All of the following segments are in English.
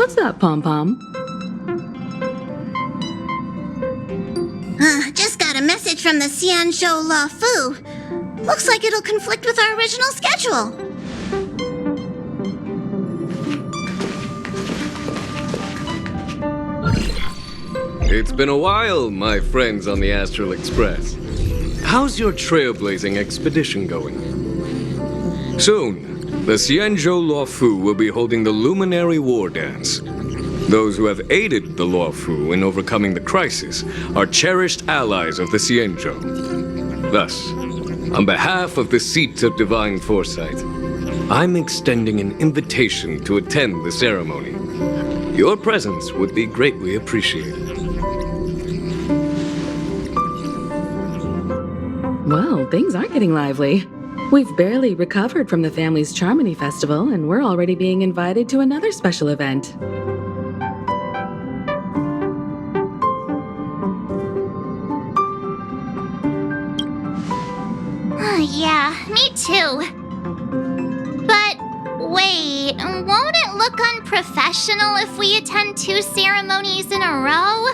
What's up, Pom-Pom? Just got a message from the Xianzhou La Fu. Looks like it'll conflict with our original schedule. It's been a while, my friends on the Astral Express. How's your trailblazing expedition going? Soon, the Xianzhou La Fu will be holding the Luminary War Dance. Those who have aided the La Fu in overcoming the crisis are cherished allies of the Xianzhou. Thus, on behalf of the Seat of Divine Foresight, I'm extending an invitation to attend the ceremony. Your presence would be greatly appreciated. Well, things aren't getting lively. We've barely recovered from the family's Charmony Festival, and we're already being invited to another special event. Yeah, me too. But wait, won't it look unprofessional if we attend 2 ceremonies in a row?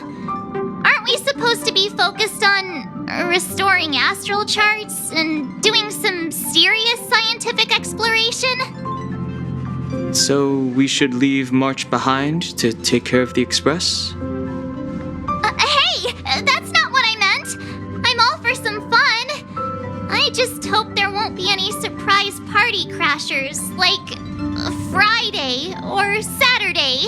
Aren't we supposed to be focused on restoring astral charts and doing some serious scientific exploration? So we should leave March behind to take care of the Express? Hey, that's not what I meant. I'm all for some fun. I just hope there won't be any surprise party crashers, like Friday or Saturday.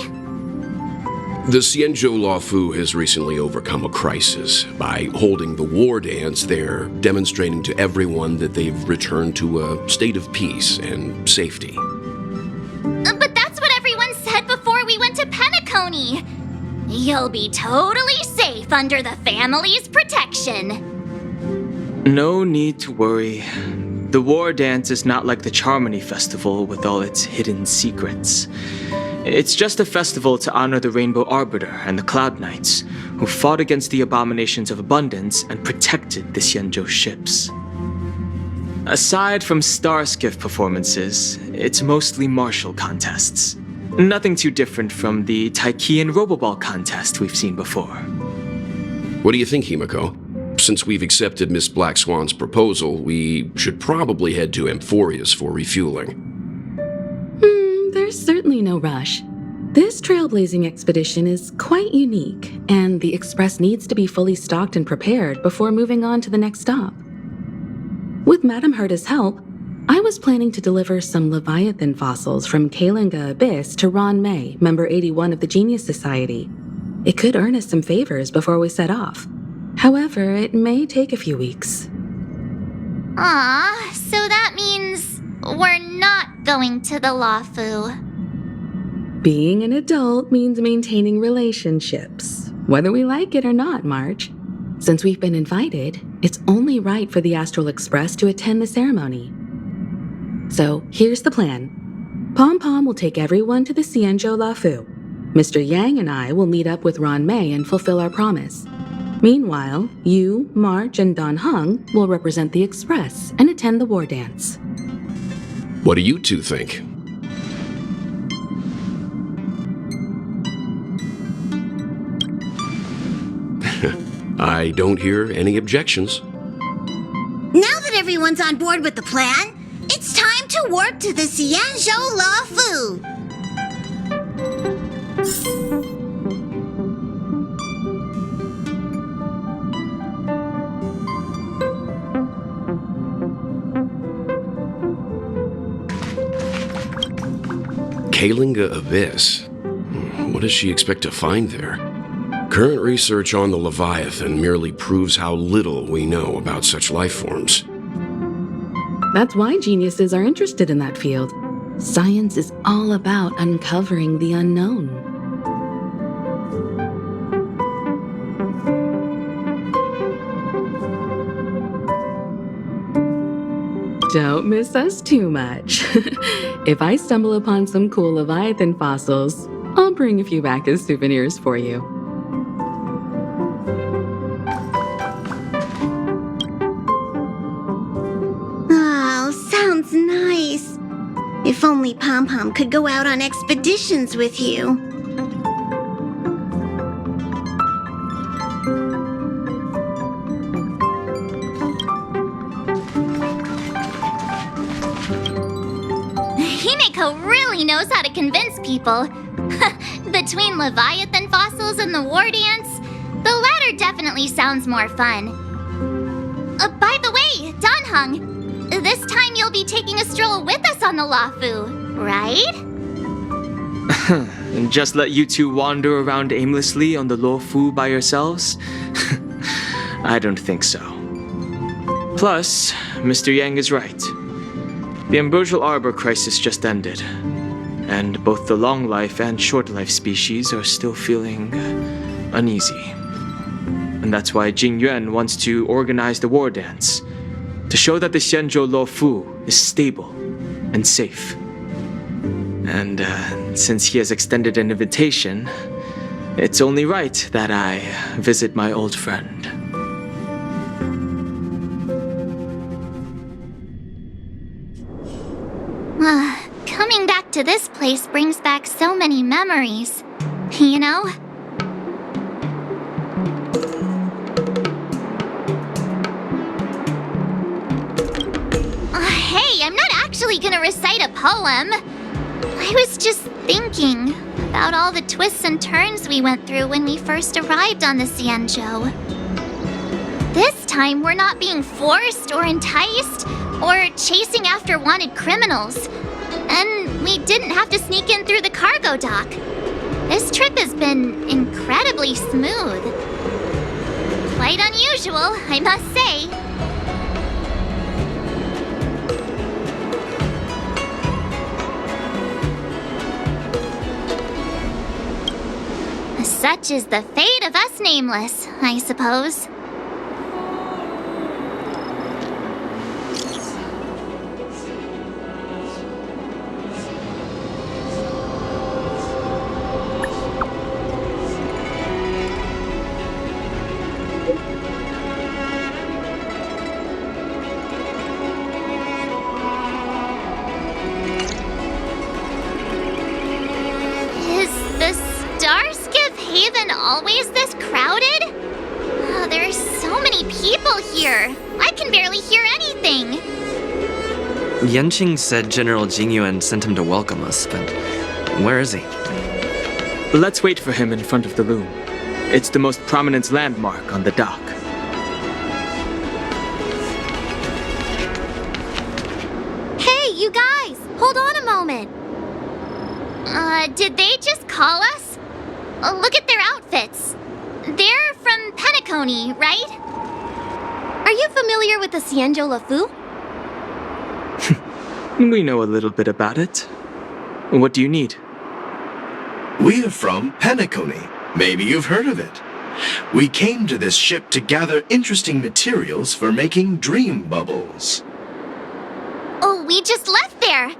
The Xianzhou La Fu has recently overcome a crisis. By holding the war dance, they're demonstrating to everyone that they've returned to a state of peace and safety. But that's what everyone said before we went to Penacony. You'll be totally safe under the family's protection. No need to worry. The War Dance is not like the Charmony Festival with all its hidden secrets. It's just a festival to honor the Rainbow Arbiter and the Cloud Knights, who fought against the abominations of abundance and protected the Xianzhou ships. Aside from star skiff performances, it's mostly martial contests. Nothing too different from the Taiki and Roboball contest we've seen before. What do you think, Himiko? Since we've accepted Miss Black Swan's proposal, we should probably head to Amphorius for refueling. There's certainly no rush. This trailblazing expedition is quite unique, and the Express needs to be fully stocked and prepared before moving on to the next stop. With Madame Herta's help, I was planning to deliver some Leviathan fossils from Kalinga Abyss to Ron May, member 81 of the Genius Society. It could earn us some favors before we set off. However, it may take a few weeks. So that means we're not going to the La Fu. Being an adult means maintaining relationships, whether we like it or not, March. Since we've been invited, it's only right for the Astral Express to attend the ceremony. So here's the plan. Pom-Pom will take everyone to the Xianzhou La Fu. Mr. Yang and I will meet up with Ron May and fulfill our promise. Meanwhile, you, March, and Don Hung will represent the Express and attend the war dance. What do you two think? I don't hear any objections. Now that everyone's on board with the plan, it's time to warp to the Xianzhou La Fu. Kalinga Abyss? What does she expect to find there? Current research on the Leviathan merely proves how little we know about such life forms. That's why geniuses are interested in that field. Science is all about uncovering the unknown. Don't miss us too much. If I stumble upon some cool Leviathan fossils, I'll bring a few back as souvenirs for you. Oh, sounds nice. If only Pom-Pom could go out on expeditions with you. Himeko really knows how to convince people. Between Leviathan fossils and the war dance, the latter definitely sounds more fun. By the way, Danheng, this time you'll be taking a stroll with us on the Luofu, right? And just let you two wander around aimlessly on the Luofu by yourselves? I don't think so. Plus, Mr. Yang is right. The ambrosial arbor crisis just ended, and both the long life and short life species are still feeling uneasy. And that's why Jing Yuan wants to organize the war dance, to show that the Xianzhou Luofu is stable and safe. And since he has extended an invitation, it's only right that I visit my old friend. Coming back to this place brings back so many memories, you know? Hey, I'm not actually gonna recite a poem. I was just thinking about all the twists and turns we went through when we first arrived on the Xianzhou. This time, we're not being forced or enticed or chasing after wanted criminals. And we didn't have to sneak in through the cargo dock. This trip has been incredibly smooth. Quite unusual, I must say. Such is the fate of us nameless, I suppose. Always this crowded? Oh, there are so many people here. I can barely hear anything. Yanqing said General Jingyuan sent him to welcome us, but where is he? Let's wait for him in front of the loom. It's the most prominent landmark on the dock. Hey, you guys! Hold on a moment. Did they just call us? Look at their outfits. They're from Penacony, right? Are you familiar with the Xianzhou Luofu? We know a little bit about it. What do you need? We are from Penacony. Maybe you've heard of it. We came to this ship to gather interesting materials for making dream bubbles. Oh, we just left there.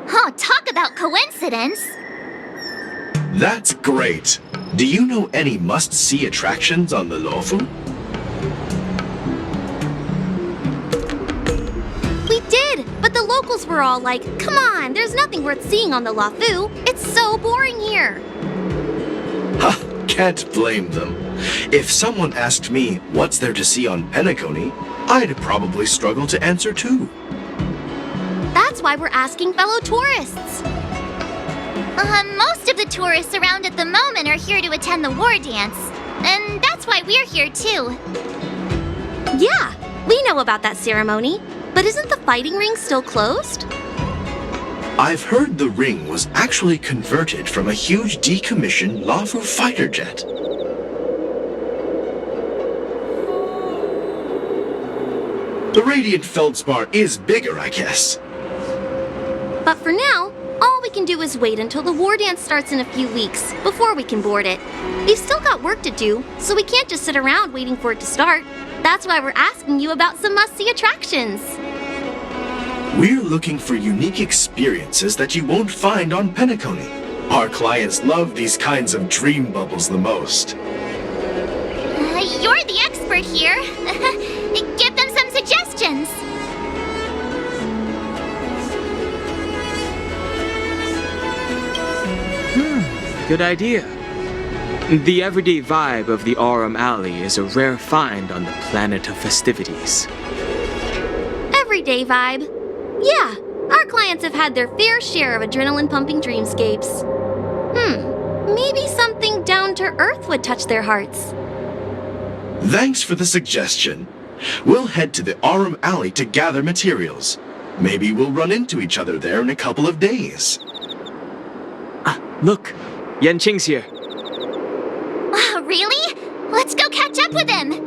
Oh, talk about coincidence. That's great. Do you know any must-see attractions on the Luofu? We did, but the locals were all like, come on, there's nothing worth seeing on the Luofu. It's so boring here. Ha, can't blame them. If someone asked me what's there to see on Penacony, I'd probably struggle to answer too. That's why we're asking fellow tourists. Most of the tourists around at the moment are here to attend the war dance. And that's why we're here too. Yeah, we know about that ceremony. But isn't the fighting ring still closed? I've heard the ring was actually converted from a huge decommissioned Luofu fighter jet. The radiant feldspar is bigger, I guess. But for now, all we can do is wait until the war dance starts in a few weeks before we can board it. We've still got work to do, so we can't just sit around waiting for it to start. That's why we're asking you about some must-see attractions. We're looking for unique experiences that you won't find on Penacony. Our clients love these kinds of dream bubbles the most. You're the expert here. Give them some suggestions. Good idea. The everyday vibe of the Aurum Alley is a rare find on the planet of festivities. Everyday vibe. Yeah, our clients have had their fair share of adrenaline-pumping dreamscapes. Maybe something down to earth would touch their hearts. Thanks for the suggestion. We'll head to the Aurum Alley to gather materials. Maybe we'll run into each other there in a couple of days. Look, Yanqing's here. Wow, really? Let's go catch up with him.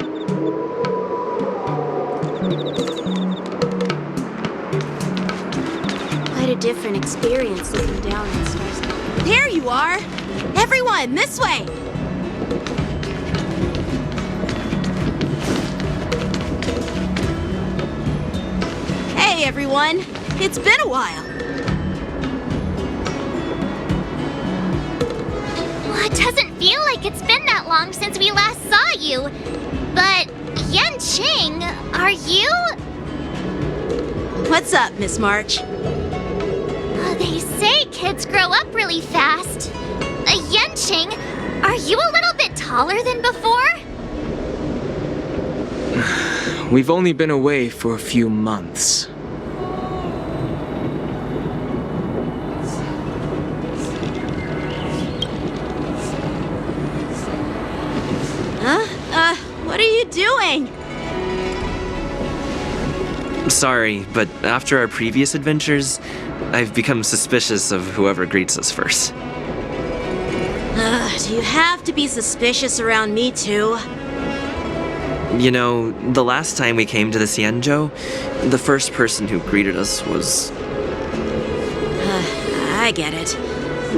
Quite a different experience looking down at stars. There you are! Everyone, this way! Hey, everyone! It's been a while. Well, it doesn't feel like it's been that long since we last saw you. But, Yanqing, are you? What's up, Miss March? They say kids grow up really fast. Yanqing, are you a little bit taller than before? We've only been away for a few months. What are you doing? Sorry, but after our previous adventures, I've become suspicious of whoever greets us first. Do you have to be suspicious around me too? You know, the last time we came to the Xianzhou, the first person who greeted us was... I get it.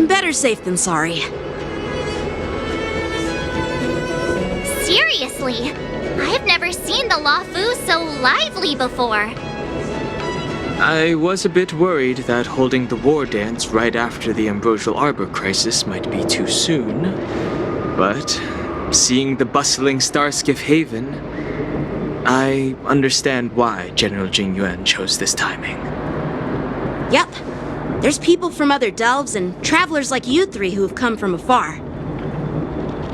Better safe than sorry. Seriously, I've never seen the Luofu so lively before. I was a bit worried that holding the war dance right after the Ambrosial Arbor crisis might be too soon. But seeing the bustling Starskiff Haven, I understand why General Jingyuan chose this timing. Yep. There's people from other delves and travelers like you three who have come from afar.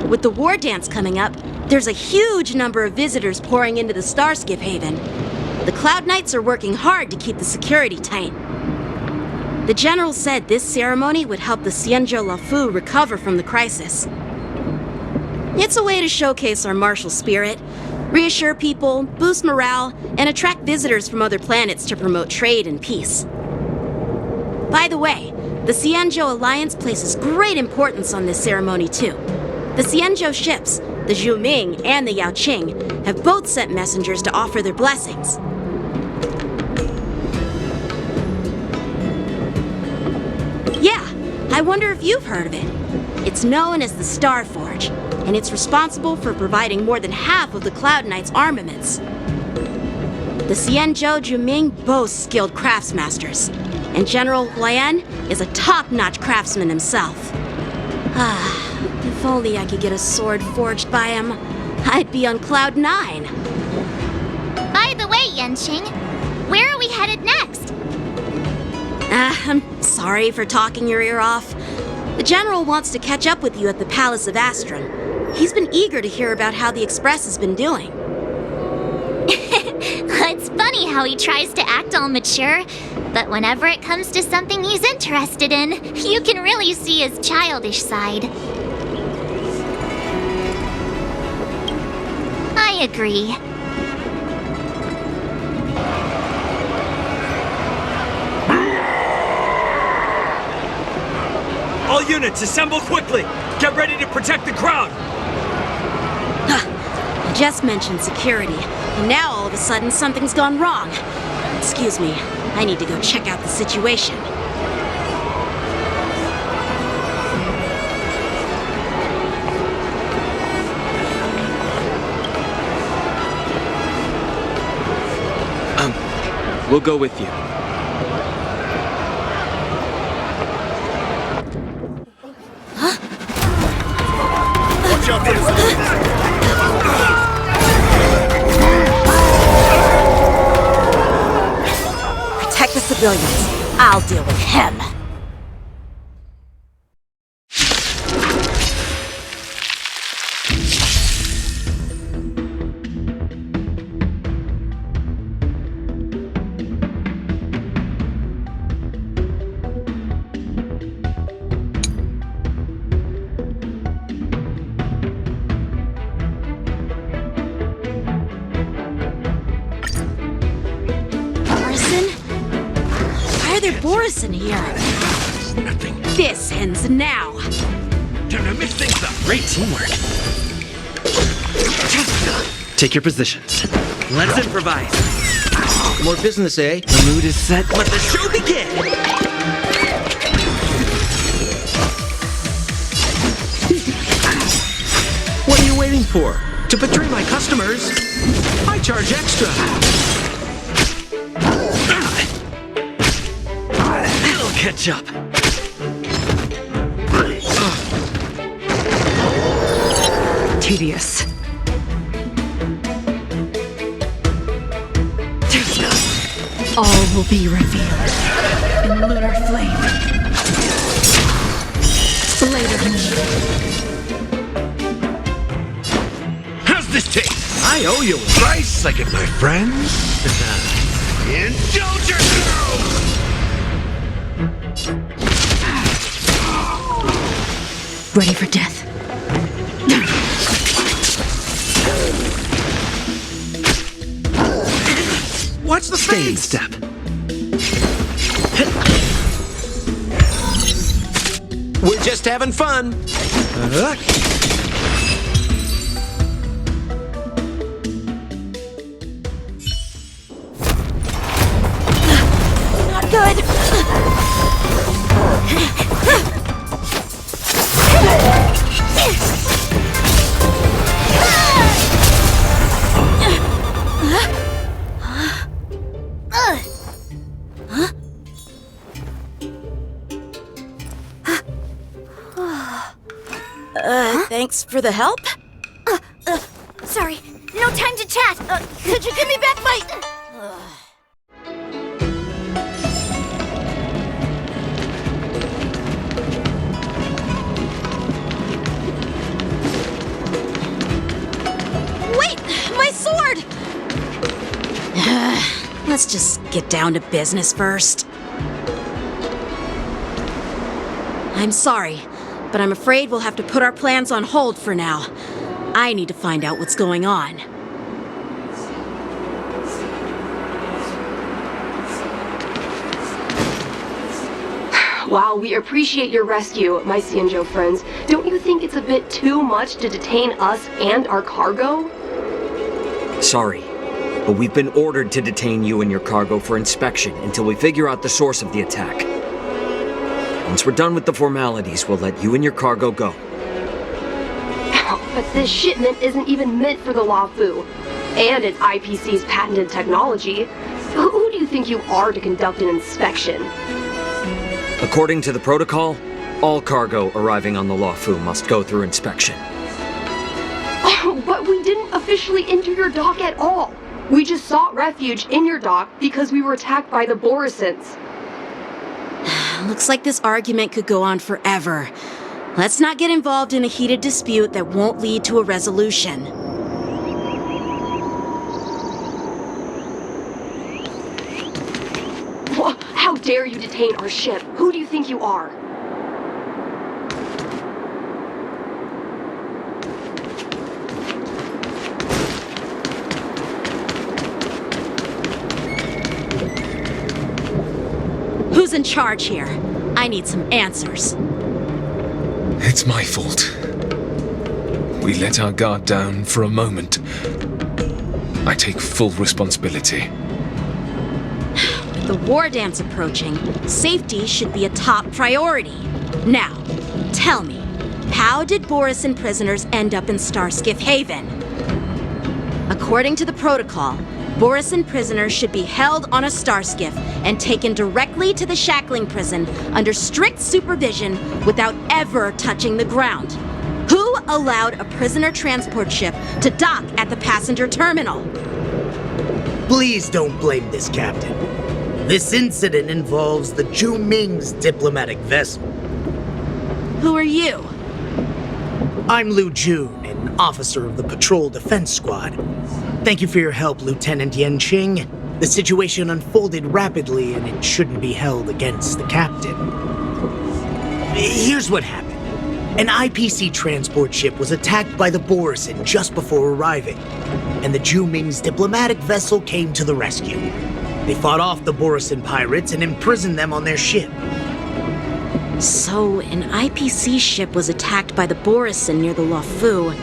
With the war dance coming up, there's a huge number of visitors pouring into the Starskiff Haven. The Cloud Knights are working hard to keep the security tight. The General said this ceremony would help the Xianzhou Luofu recover from the crisis. It's a way to showcase our martial spirit, reassure people, boost morale, and attract visitors from other planets to promote trade and peace. By the way, the Xianzhou Alliance places great importance on this ceremony too. The Xianzhou ships, the Zhuming and the Yaoqing, have both sent messengers to offer their blessings. Yeah, I wonder if you've heard of it. It's known as the Star Forge, and it's responsible for providing more than half of the Cloud Knight's armaments. The Xianzhou Zhuming boasts skilled craftsmasters, and General Huayan is a top-notch craftsman himself. If only I could get a sword forged by him, I'd be on Cloud 9. By the way, Yanqing, where are we headed next? I'm sorry for talking your ear off. The General wants to catch up with you at the Palace of Astron. He's been eager to hear about how the Express has been doing. It's funny how he tries to act all mature, but whenever it comes to something he's interested in, you can really see his childish side. I agree. All units, assemble quickly! Get ready to protect the crowd! I just mentioned security, and now all of a sudden something's gone wrong. Excuse me, I need to go check out the situation. We'll go with you. Watch out for Protect the civilians. I'll deal with him. Listen here. Nothing. This ends now. Time to mix things up. Great teamwork. Take your positions. Let's improvise. More business, eh? The mood is set. Let the show begin. What are you waiting for? To betray my customers? I charge extra. It'll catch up. Tedious. All will be revealed in lunar flame. Later. How's this taste? I owe you a Rice like it, my friends. Indulge yourself! Ready for death. Watch the Stay in face. step. We're just having fun. Not good. Thanks for the help. Sorry, no time to chat. Could you give me back my... Wait, my sword! Let's just get down to business first. I'm sorry, but I'm afraid we'll have to put our plans on hold for now. I need to find out what's going on. While we appreciate your rescue, my Xianzhou friends, don't you think it's a bit too much to detain us and our cargo? Sorry, but we've been ordered to detain you and your cargo for inspection until we figure out the source of the attack. Once we're done with the formalities, we'll let you and your cargo go. But this shipment isn't even meant for the Luofu, and it's IPC's patented technology. Who do you think you are to conduct an inspection? According to the protocol, all cargo arriving on the Luofu must go through inspection. But we didn't officially enter your dock at all. We just sought refuge in your dock because we were attacked by the Borisans. Looks like this argument could go on forever. Let's not get involved in a heated dispute that won't lead to a resolution. How dare you detain our ship? Who do you think you are? Who's in charge here? I need some answers. It's my fault. We let our guard down for a moment. I take full responsibility. With the war dance approaching, safety should be a top priority. Now, tell me, how did Borisin prisoners end up in Starskiff Haven? According to the protocol, Borisin prisoners should be held on a starskiff and taken directly to the shackling prison under strict supervision without ever touching the ground. Who allowed a prisoner transport ship to dock at the passenger terminal? Please don't blame this captain. This incident involves the Zhu Ming's diplomatic vessel. Who are you? I'm Lu Jun, an officer of the Patrol Defense Squad. Thank you for your help, Lieutenant Yanqing. The situation unfolded rapidly and it shouldn't be held against the captain. Here's what happened. An IPC transport ship was attacked by the Borisin just before arriving, and the Zhu Ming's diplomatic vessel came to the rescue. They fought off the Borisin pirates and imprisoned them on their ship. So, an IPC ship was attacked by the Borisin near the Luofu,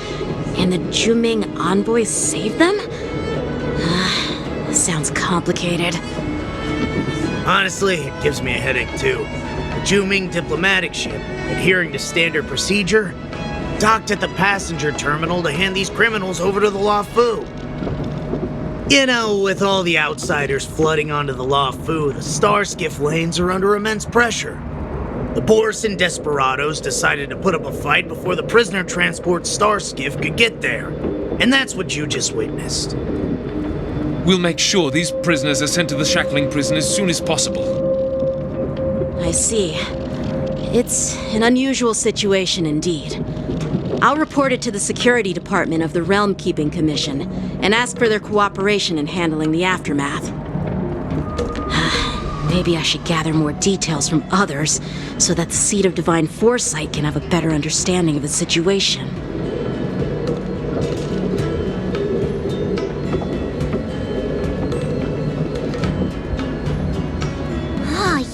and the Juming envoys saved them? Sounds complicated. Honestly, it gives me a headache too. The Juming diplomatic ship, adhering to standard procedure, docked at the passenger terminal to hand these criminals over to the Luofu. You know, with all the outsiders flooding onto the Luofu, the Starskiff lanes are under immense pressure. The Borisin desperados decided to put up a fight before the prisoner transport Starskiff could get there. And that's what you just witnessed. We'll make sure these prisoners are sent to the shackling prison as soon as possible. I see. It's an unusual situation indeed. I'll report it to the security department of the Realm Keeping Commission and ask for their cooperation in handling the aftermath. Maybe I should gather more details from others so that the Seat of Divine Foresight can have a better understanding of the situation.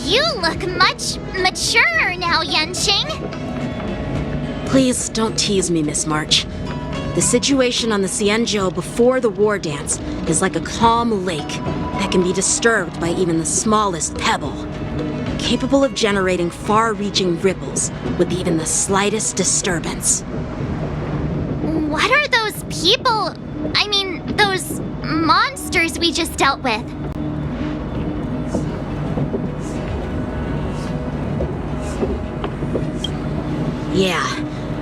You look much maturer now, Yanqing. Please don't tease me, Miss March. The situation on the Xianzhou before the war dance is like a calm lake that can be disturbed by even the smallest pebble, capable of generating far-reaching ripples with even the slightest disturbance. What are those people? I mean, those monsters we just dealt with? Yeah,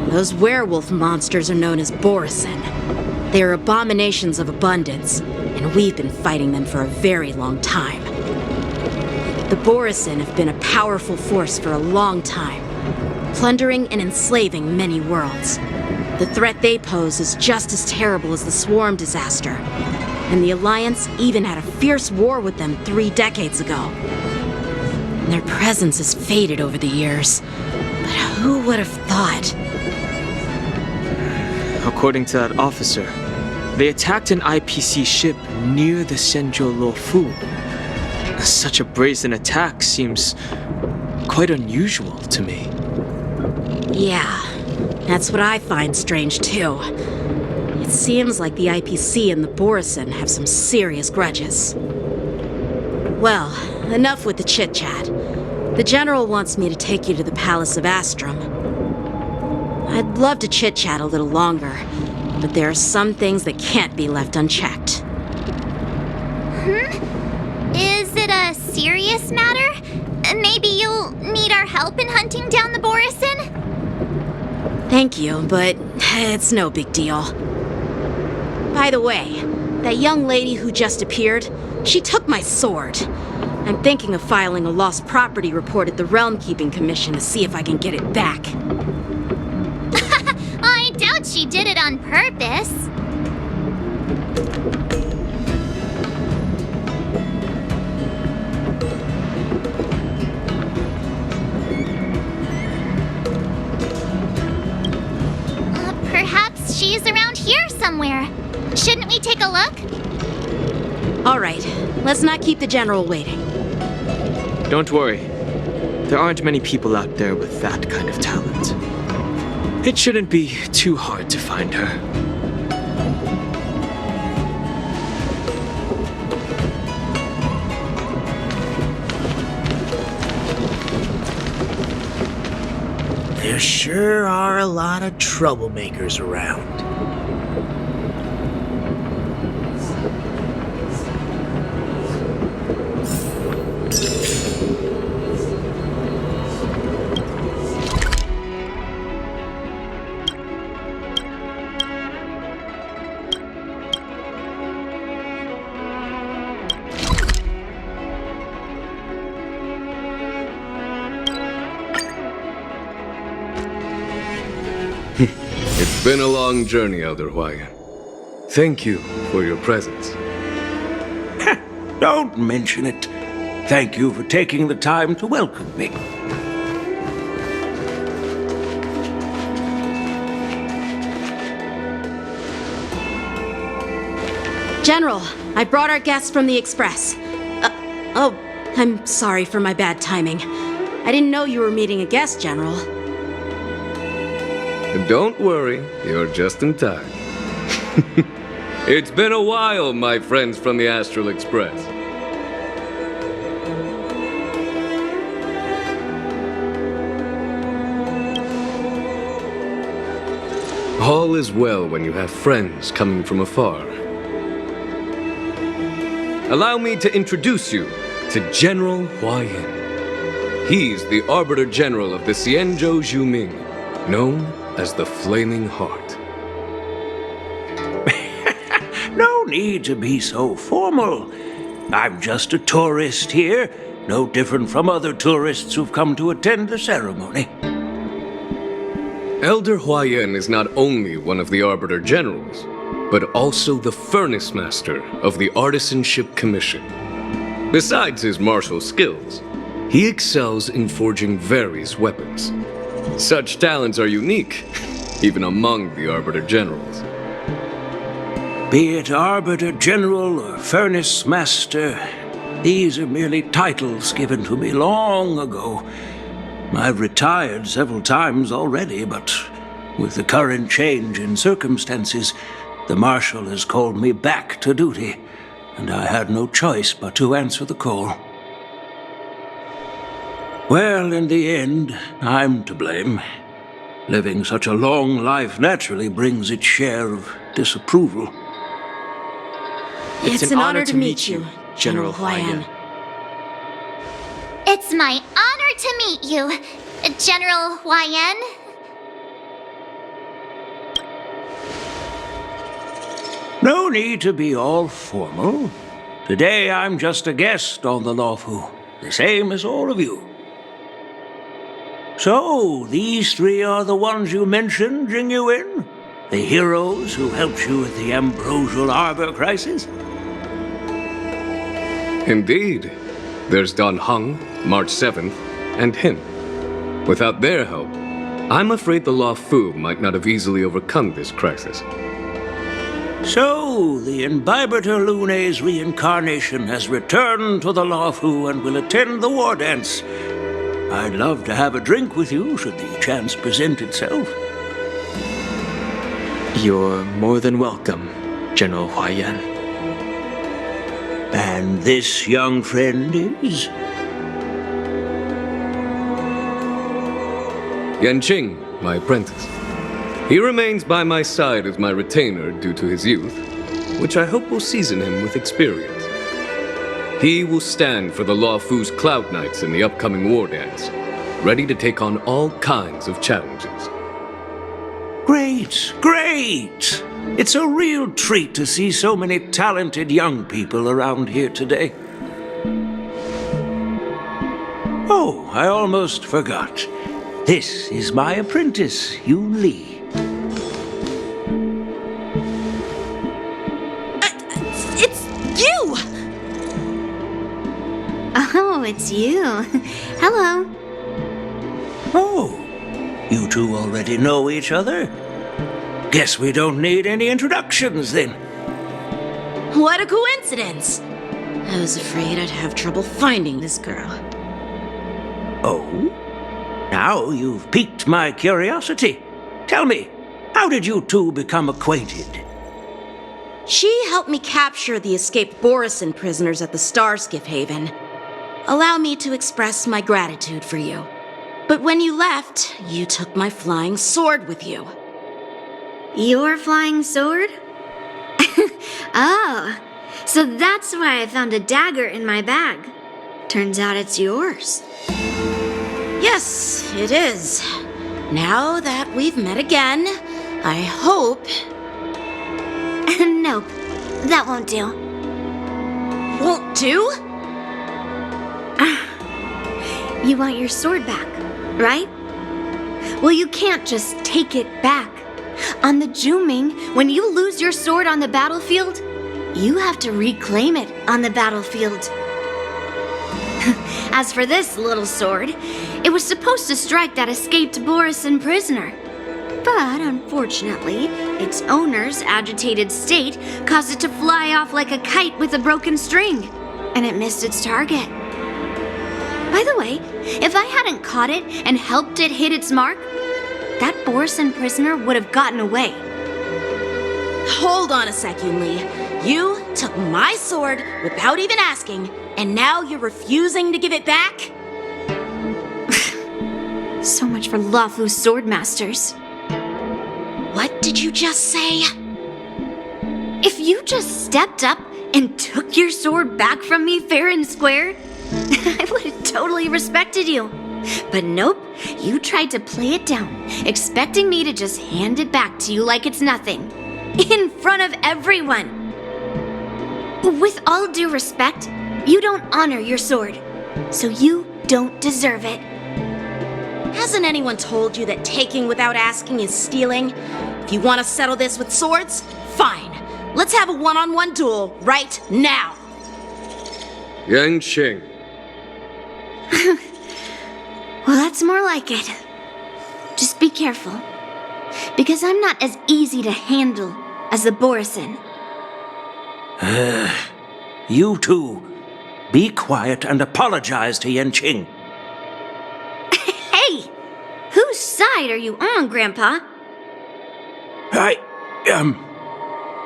those werewolf monsters are known as Borisin. They are abominations of abundance, and we've been fighting them for a very long time. The Borisin have been a powerful force for a long time, plundering and enslaving many worlds. The threat they pose is just as terrible as the Swarm disaster, and the Alliance even had a fierce war with them 3 decades ago. And their presence has faded over the years. But who would have thought? According to that officer, they attacked an IPC ship near the Xianzhou Luofu. Such a brazen attack seems quite unusual to me. Yeah, that's what I find strange too. It seems like the IPC and the Borisin have some serious grudges. Well, enough with the chit-chat. The General wants me to take you to the Palace of Astrum. I'd love to chit-chat a little longer, but there are some things that can't be left unchecked. Is it a serious matter? Maybe you'll need our help in hunting down the Borisin? Thank you, but it's no big deal. By the way, that young lady who just appeared, she took my sword. I'm thinking of filing a lost property report at the Realm Keeping Commission to see if I can get it back. I doubt she did it on purpose. Perhaps she's around here somewhere. Shouldn't we take a look? All right, let's not keep the General waiting. Don't worry. There aren't many people out there with that kind of talent. It shouldn't be too hard to find her. There sure are a lot of troublemakers around. It's been a long journey, Elder Huayan. Thank you for your presence. Don't mention it. Thank you for taking the time to welcome me. General, I brought our guests from the Express. Oh, I'm sorry for my bad timing. I didn't know you were meeting a guest, General. Don't worry, you're just in time. It's been a while, my friends from the Astral Express. All is well when you have friends coming from afar. Allow me to introduce you to General Huayan. He's the Arbiter General of the Xianzhou Zhuming, known as the Flaming Heart. No need to be so formal. I'm just a tourist here, no different from other tourists who've come to attend the ceremony. Elder Huayan is not only one of the Arbiter Generals, but also the Furnace Master of the Artisanship Commission. Besides his martial skills, he excels in forging various weapons. Such talents are unique, even among the Arbiter Generals. Be it Arbiter General or Furnace Master, these are merely titles given to me long ago. I've retired several times already, but with the current change in circumstances, the Marshal has called me back to duty, and I had no choice but to answer the call. Well, in the end, I'm to blame. Living such a long life naturally brings its share of disapproval. It's an honor to meet you, General Huayan. It's my honor to meet you, General Huayan. No need to be all formal. Today I'm just a guest on the Luofu, the same as all of you. So, these three are the ones you mentioned, Jingyuin? The heroes who helped you with the Ambrosial Arbor crisis? Indeed. There's Don Hung, March 7th, and him. Without their help, I'm afraid the Luofu might not have easily overcome this crisis. So, the Imbibitor Lune's reincarnation has returned to the Luofu and will attend the war dance. I'd love to have a drink with you should the chance present itself. You're more than welcome, General Huayan. And this young friend is? Yanqing, my apprentice. He remains by my side as my retainer due to his youth, which I hope will season him with experience. He will stand for the Luofu's Cloud Knights in the upcoming war dance, ready to take on all kinds of challenges. Great, great! It's a real treat to see so many talented young people around here today. Oh, I almost forgot. This is my apprentice, Yun Li. It's you! Oh, it's you. Hello. Oh, you two already know each other? Guess we don't need any introductions then. What a coincidence! I was afraid I'd have trouble finding this girl. Oh? Now you've piqued my curiosity. Tell me, how did you two become acquainted? She helped me capture the escaped Borisin prisoners at the Starskiff Haven. Allow me to express my gratitude for you. But when you left, you took my flying sword with you. Your flying sword? Oh, so that's why I found a dagger in my bag. Turns out it's yours. Yes, it is. Now that we've met again, I hope... Nope, that won't do. Won't do? You want your sword back, right? Well, you can't just take it back. On the Zhuming, when you lose your sword on the battlefield, you have to reclaim it on the battlefield. As for this little sword, it was supposed to strike that escaped Borisin prisoner. But unfortunately, its owner's agitated state caused it to fly off like a kite with a broken string. and it missed its target. By the way, if I hadn't caught it and helped it hit its mark, that Borison prisoner would have gotten away. Hold on a sec, Yunli. You took my sword without even asking, and now you're refusing to give it back? So much for Luofu's swordmasters. What did you just say? If you just stepped up and took your sword back from me fair and square, I would have totally respected you. But nope, you tried to play it down, expecting me to just hand it back to you like it's nothing. In front of everyone. With all due respect, you don't honor your sword, so you don't deserve it. Hasn't anyone told you that taking without asking is stealing? If you want to settle this with swords, fine. Let's have a one-on-one duel right now. Yanqing. Well, that's more like it. Just be careful, because I'm not as easy to handle as the Borison. You two, be quiet and apologize to Yanqing. Hey! Whose side are you on, Grandpa?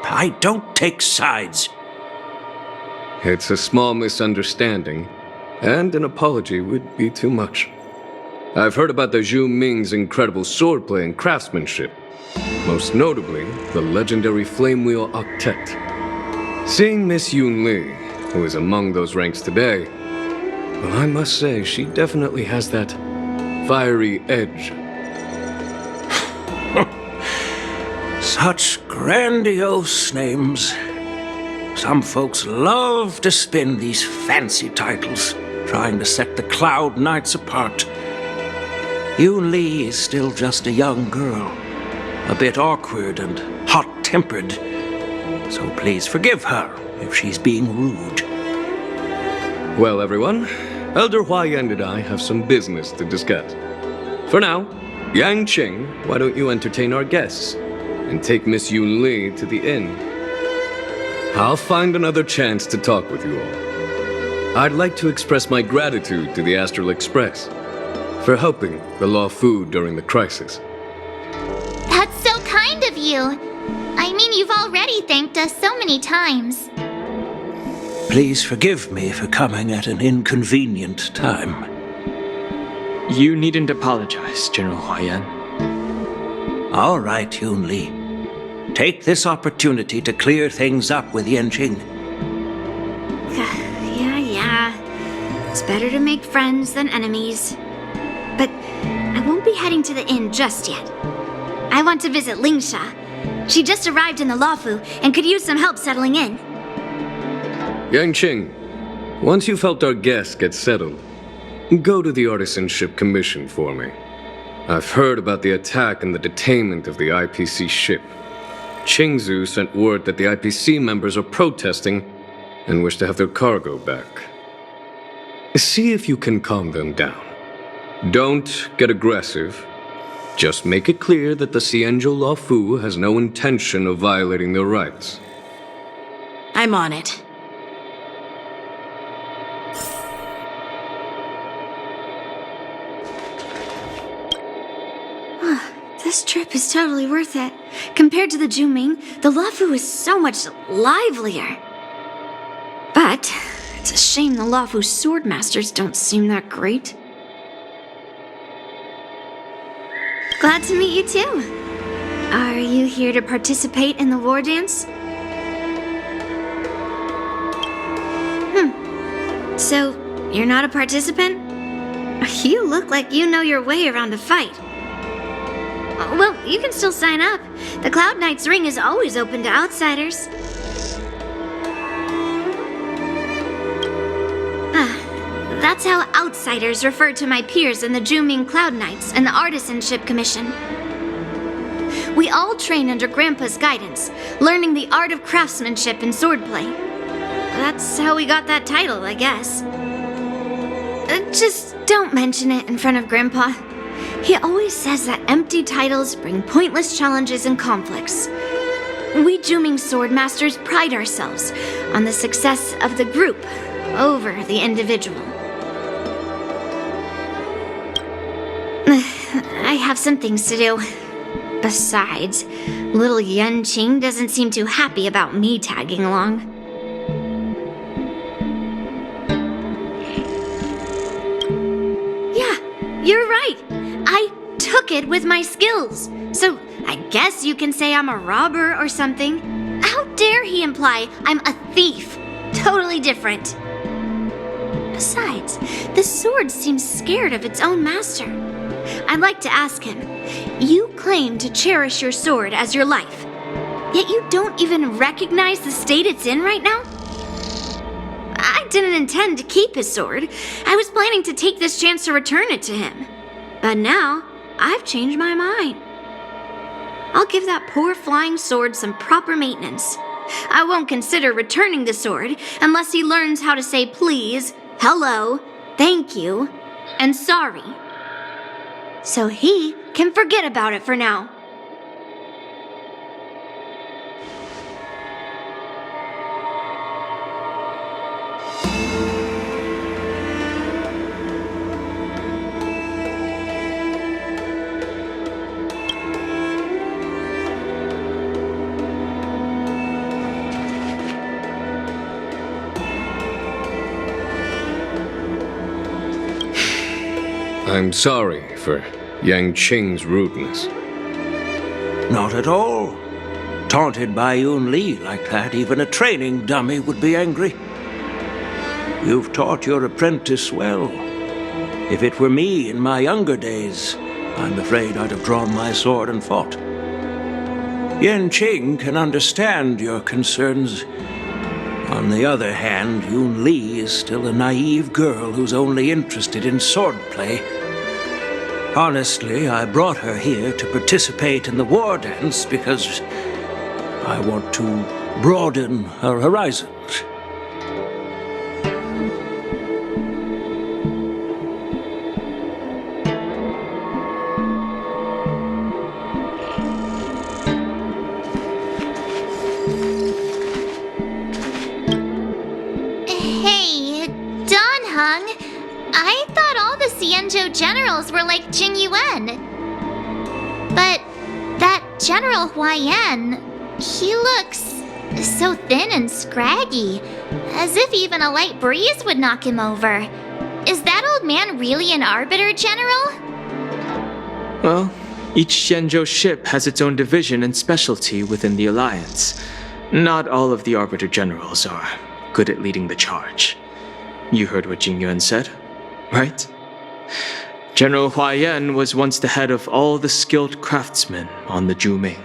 I don't take sides. It's a small misunderstanding, and an apology would be too much. I've heard about the Zhu Ming's incredible swordplay and craftsmanship, most notably the legendary Flame Wheel Octet. Seeing Miss Yunli, who is among those ranks today, well, I must say she definitely has that fiery edge. Such grandiose names. Some folks love to spin these fancy titles, trying to set the Cloud Knights apart. Yunli is still just a young girl, a bit awkward and hot-tempered, so please forgive her if she's being rude. Well, everyone, Elder Huayan and I have some business to discuss. For now, Yanqing, why don't you entertain our guests and take Miss Yunli to the inn? I'll find another chance to talk with you all. I'd like to express my gratitude to the Astral Express for helping the Luofu during the crisis. That's so kind of you. I mean, you've already thanked us so many times. Please forgive me for coming at an inconvenient time. You needn't apologize, General Huayan. All right, Yunli. Take this opportunity to clear things up with Yanqing. Yeah. It's better to make friends than enemies. But I won't be heading to the inn just yet. I want to visit Lingsha. She just arrived in the Luofu and could use some help settling in. Yanqing, once you've helped our guests get settled, go to the Artisanship Commission for me. I've heard about the attack and the detainment of the IPC ship. Qingzu sent word that the IPC members are protesting and wish to have their cargo back. See if you can calm them down. Don't get aggressive. Just make it clear that the Xianzhou Luofu has no intention of violating their rights. I'm on it. This trip is totally worth it. Compared to the Juming, the Luofu is so much livelier. But it's a shame the Luofu swordmasters don't seem that great. Glad to meet you too. Are you here to participate in the war dance? So, you're not a participant? You look like you know your way around a fight. Well, you can still sign up. The Cloud Knight's ring is always open to outsiders. That's how outsiders refer to my peers in the Juming Cloud Knights and the Artisanship Commission. We all train under Grandpa's guidance, learning the art of craftsmanship and swordplay. That's how we got that title, I guess. Just don't mention it in front of Grandpa. He always says that empty titles bring pointless challenges and conflicts. We Juming swordmasters pride ourselves on the success of the group over the individual. I have some things to do. Besides, little Yanqing doesn't seem too happy about me tagging along. Yeah, you're right. I took it with my skills. So I guess you can say I'm a robber or something. How dare he imply I'm a thief? Totally different. Besides, the sword seems scared of its own master. I'd like to ask him, you claim to cherish your sword as your life, yet you don't even recognize the state it's in right now? I didn't intend to keep his sword. I was planning to take this chance to return it to him. But now, I've changed my mind. I'll give that poor flying sword some proper maintenance. I won't consider returning the sword unless he learns how to say please, hello, thank you, and sorry. So he can forget about it for now. I'm sorry for Yanqing's rudeness. Not at all. Taunted by Yun Li like that, even a training dummy would be angry. You've taught your apprentice well. If it were me in my younger days, I'm afraid I'd have drawn my sword and fought. Yanqing can understand your concerns. On the other hand, Yun Li is still a naive girl who's only interested in swordplay. Honestly, I brought her here to participate in the war dance because I want to broaden her horizons. Hey, Don Hung. I thought all the Xianzhou generals were like Jing Yuan. But that General Huaiyan, he looks so thin and scraggy, as if even a light breeze would knock him over. Is that old man really an Arbiter General? Well, each Xianzhou ship has its own division and specialty within the Alliance. Not all of the Arbiter Generals are good at leading the charge. You heard what Jing Yuan said, right? General Huaiyan was once the head of all the skilled craftsmen on the Zhuming.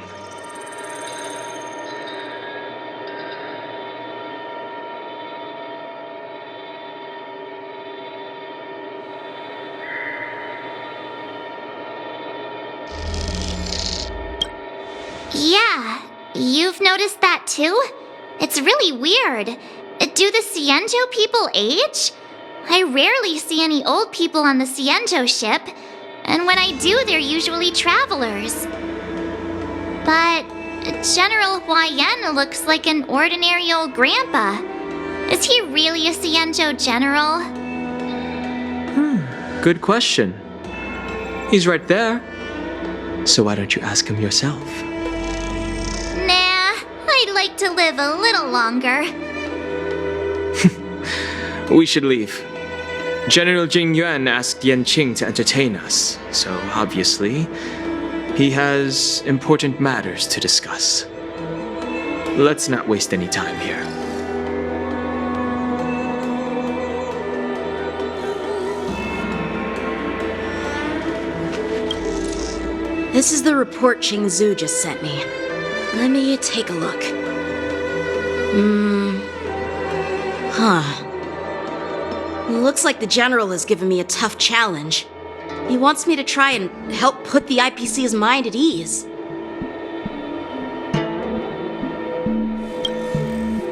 Yeah, you've noticed that too? It's really weird. Do the Xianzhou people age? I rarely see any old people on the Xianzhou ship, and when I do, they're usually travelers. But General Huaiyan looks like an ordinary old grandpa. Is he really a Xianzhou general? Good question. He's right there. So why don't you ask him yourself? Nah, I'd like to live a little longer. We should leave. General Jing Yuan asked Yanqing to entertain us, so obviously, he has important matters to discuss. Let's not waste any time here. This is the report Qingzu just sent me. Let me take a look. Looks like the general has given me a tough challenge. He wants me to try and help put the IPC's mind at ease.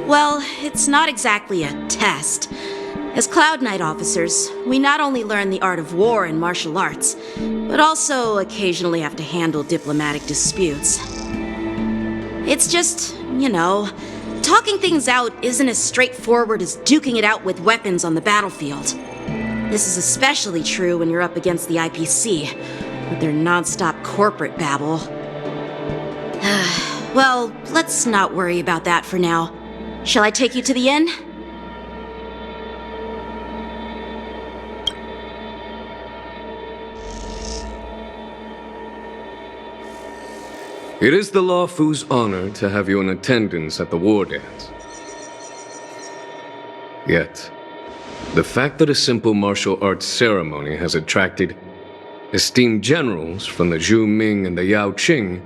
Well, it's not exactly a test. As Cloud Knight officers, we not only learn the art of war and martial arts, but also occasionally have to handle diplomatic disputes. It's just, talking things out isn't as straightforward as duking it out with weapons on the battlefield. This is especially true when you're up against the IPC, with their non-stop corporate babble. Well, let's not worry about that for now. Shall I take you to the inn? It is the Lawfu's honor to have you in attendance at the war dance. Yet, the fact that a simple martial arts ceremony has attracted esteemed generals from the Zhu Ming and the Yao Qing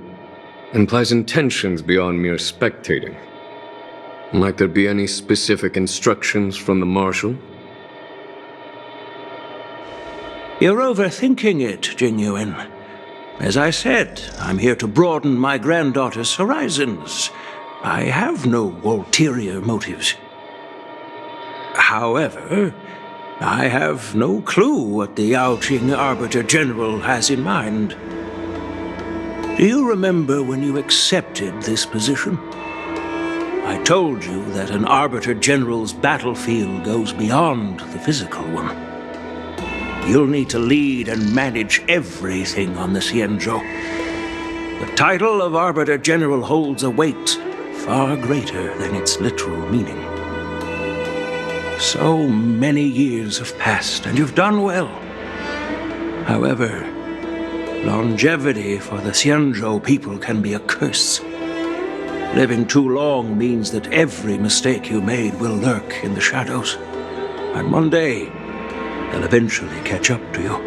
implies intentions beyond mere spectating. Might there be any specific instructions from the marshal? You're overthinking it, Jinyuan. As I said, I'm here to broaden my granddaughter's horizons. I have no ulterior motives. However, I have no clue what the Yao Qing Arbiter General has in mind. Do you remember when you accepted this position? I told you that an Arbiter General's battlefield goes beyond the physical one. You'll need to lead and manage everything on the Xianzhou. The title of Arbiter General holds a weight far greater than its literal meaning. So many years have passed, and you've done well. However, longevity for the Xianzhou people can be a curse. Living too long means that every mistake you made will lurk in the shadows. And one day, they'll eventually catch up to you.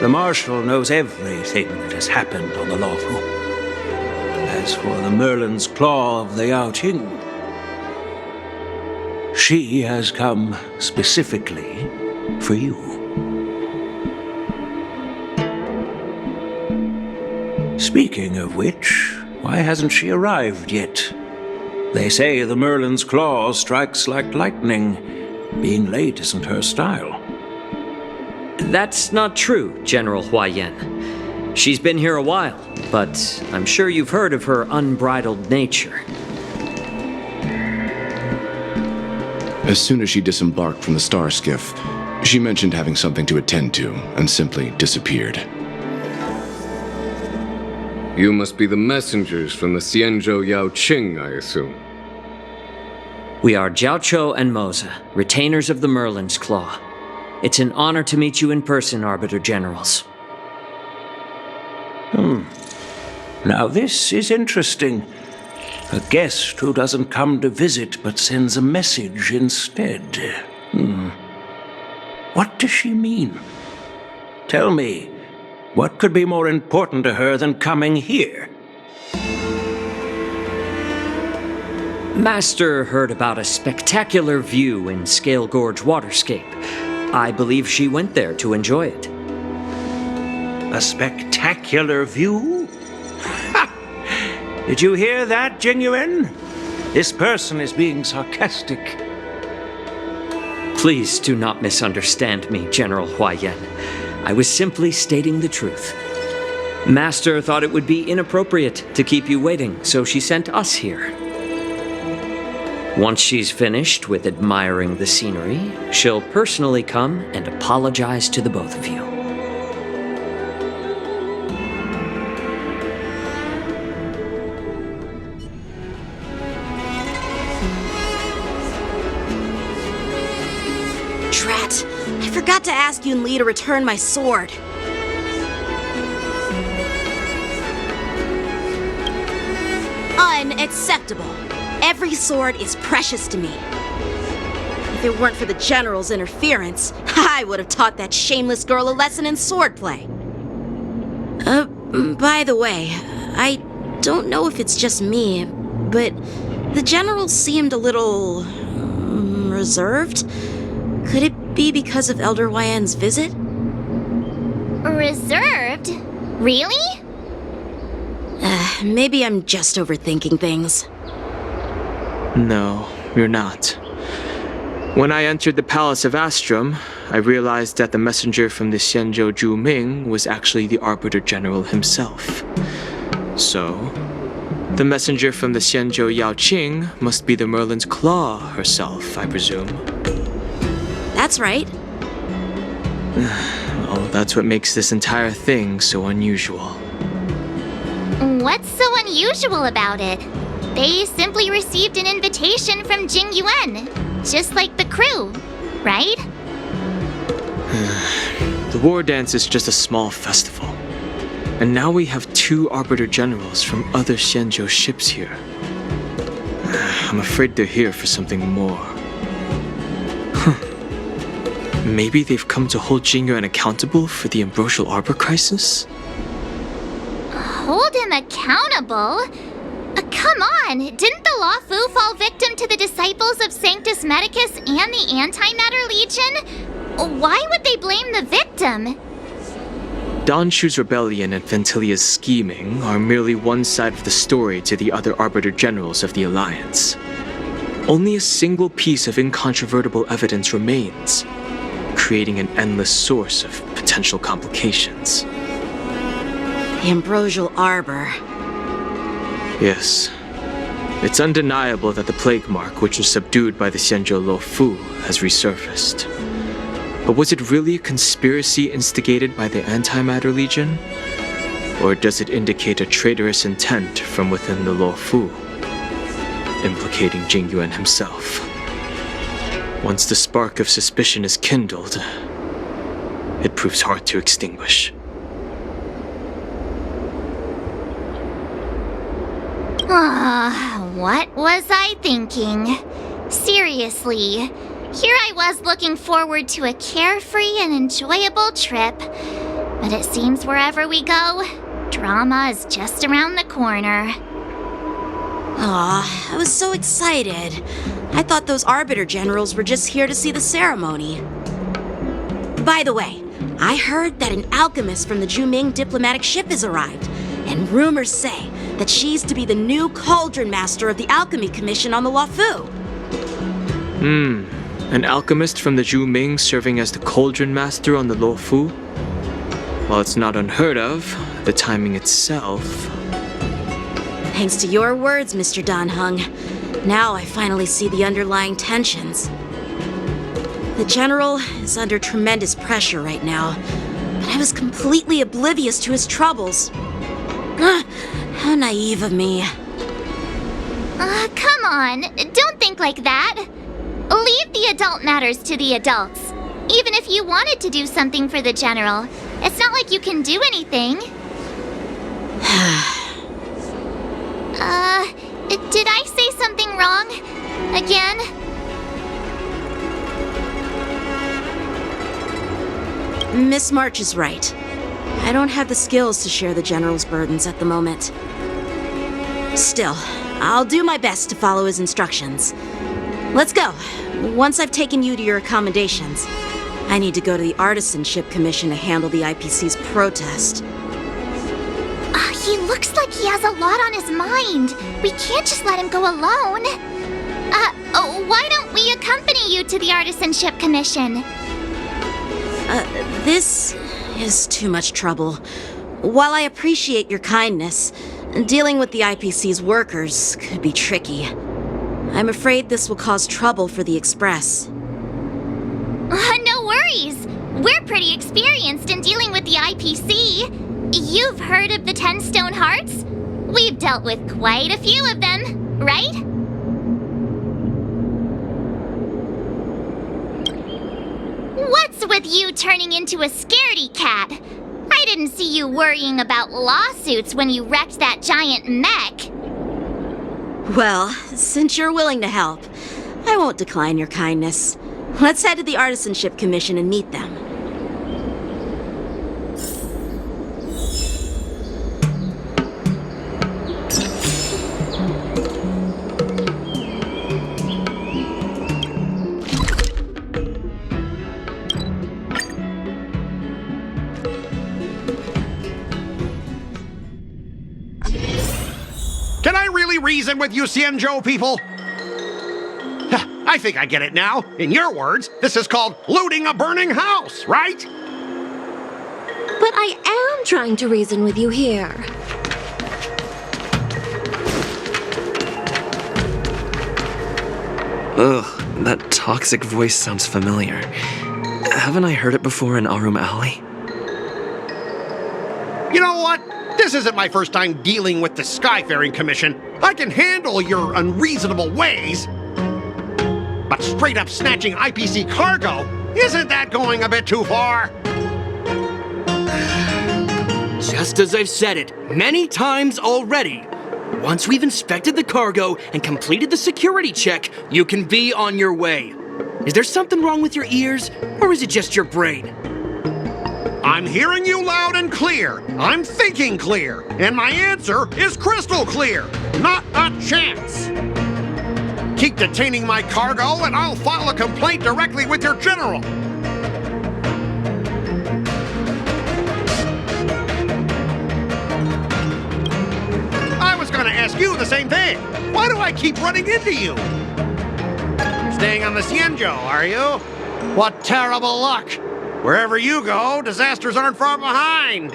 The Marshal knows everything that has happened on the Luofu. As for the Merlin's Claw of the Yao Qing, she has come specifically for you. Speaking of which, why hasn't she arrived yet? They say the Merlin's Claw strikes like lightning. Being late isn't her style. That's not true, General Huayan. She's been here a while, but I'm sure you've heard of her unbridled nature. As soon as she disembarked from the star skiff, she mentioned having something to attend to and simply disappeared. You must be the messengers from the Xianzhou Yao Qing, I assume. We are Jiaoqiu and Moza, retainers of the Merlin's Claw. It's an honor to meet you in person, Arbiter Generals. Now this is interesting. A guest who doesn't come to visit but sends a message instead. What does she mean? Tell me, what could be more important to her than coming here? Master heard about a spectacular view in Scale Gorge Waterscape. I believe she went there to enjoy it. A spectacular view? Did you hear that, Jinyuan? This person is being sarcastic. Please do not misunderstand me, General Huayan. I was simply stating the truth. Master thought it would be inappropriate to keep you waiting, so she sent us here. Once she's finished with admiring the scenery, she'll personally come and apologize to the both of you. Drat! I forgot to ask Yun Li to return my sword. Unacceptable. Every sword is precious to me. If it weren't for the General's interference, I would have taught that shameless girl a lesson in swordplay. By the way, I don't know if it's just me, but the General seemed a little reserved. Could it be because of Elder Huayan's visit? Reserved? Really? Maybe I'm just overthinking things. No, you're not. When I entered the Palace of Astrum, I realized that the messenger from the Xianzhou Zhu Ming was actually the Arbiter General himself. So, The messenger from the Xianzhou Yao Qing must be the Merlin's Claw herself, I presume. That's right. Well, that's what makes this entire thing so unusual. What's so unusual about it? They simply received an invitation from Jing Yuan, just like the crew, right? The war dance is just a small festival. And now we have 2 Arbiter Generals from other Xianzhou ships here. I'm afraid they're here for something more. Maybe they've come to hold Jingyuan accountable for the Ambrosial Arbor crisis? Hold him accountable? Come on! Didn't the Law Fu fall victim to the disciples of Sanctus Medicus and the Antimatter Legion? Why would they blame the victim? Don Shu's rebellion and Ventilia's scheming are merely one side of the story to the other Arbiter Generals of the Alliance. Only a single piece of incontrovertible evidence remains, creating an endless source of potential complications. The Ambrosial Arbor. Yes. It's undeniable that the plague mark, which was subdued by the Xianzhou Lo Fu, has resurfaced. But was it really a conspiracy instigated by the Antimatter Legion? Or does it indicate a traitorous intent from within the Lo Fu, implicating Jing Yuan himself? Once the spark of suspicion is kindled, it proves hard to extinguish. What was I thinking? Seriously, here I was looking forward to a carefree and enjoyable trip, but it seems wherever we go, drama is just around the corner. Aw, I was so excited. I thought those Arbiter Generals were just here to see the ceremony. By the way, I heard that an alchemist from the Juming diplomatic ship has arrived, and rumors say that she's to be the new Cauldron Master of the Alchemy Commission on the Lo Fu. An alchemist from the Juming serving as the Cauldron Master on the Lo Fu? While it's not unheard of, the timing itself... Thanks to your words, Mr. Dan Heng, now I finally see the underlying tensions. The General is under tremendous pressure right now, but I was completely oblivious to his troubles. How naive of me. Come on, don't think like that. Leave the adult matters to the adults. Even if you wanted to do something for the General, it's not like you can do anything. Did I say something wrong? Again? Miss March is right. I don't have the skills to share the General's burdens at the moment. Still, I'll do my best to follow his instructions. Let's go. Once I've taken you to your accommodations, I need to go to the Artisanship Commission to handle the IPC's protest. He looks like he has a lot on his mind. We can't just let him go alone. Why don't we accompany you to the Artisanship Commission? This is too much trouble. While I appreciate your kindness, dealing with the IPC's workers could be tricky. I'm afraid this will cause trouble for the Express. No worries. We're pretty experienced in dealing with the IPC. You've heard of the 10 Stone Hearts? We've dealt with quite a few of them, right? What's with you turning into a scaredy cat? I didn't see you worrying about lawsuits when you wrecked that giant mech. Well, since you're willing to help, I won't decline your kindness. Let's head to the Artisanship Commission and meet them. Can I really reason with you Xianzhou people? I think I get it now. In your words, this is called looting a burning house, right? But I am trying to reason with you here. Ugh, that toxic voice sounds familiar. Haven't I heard it before in Arum Alley? You know what? This isn't my first time dealing with the Skyfaring Commission. I can handle your unreasonable ways. But straight up snatching IPC cargo, isn't that going a bit too far? Just as I've said it many times already. Once we've inspected the cargo and completed the security check, you can be on your way. Is there something wrong with your ears, or is it just your brain? I'm hearing you loud and clear. I'm thinking clear. And my answer is crystal clear. Not a chance. Keep detaining my cargo and I'll file a complaint directly with your general. I was going to ask you the same thing. Why do I keep running into you? Staying on the Cienjo, are you? What terrible luck. Wherever you go, disasters aren't far behind.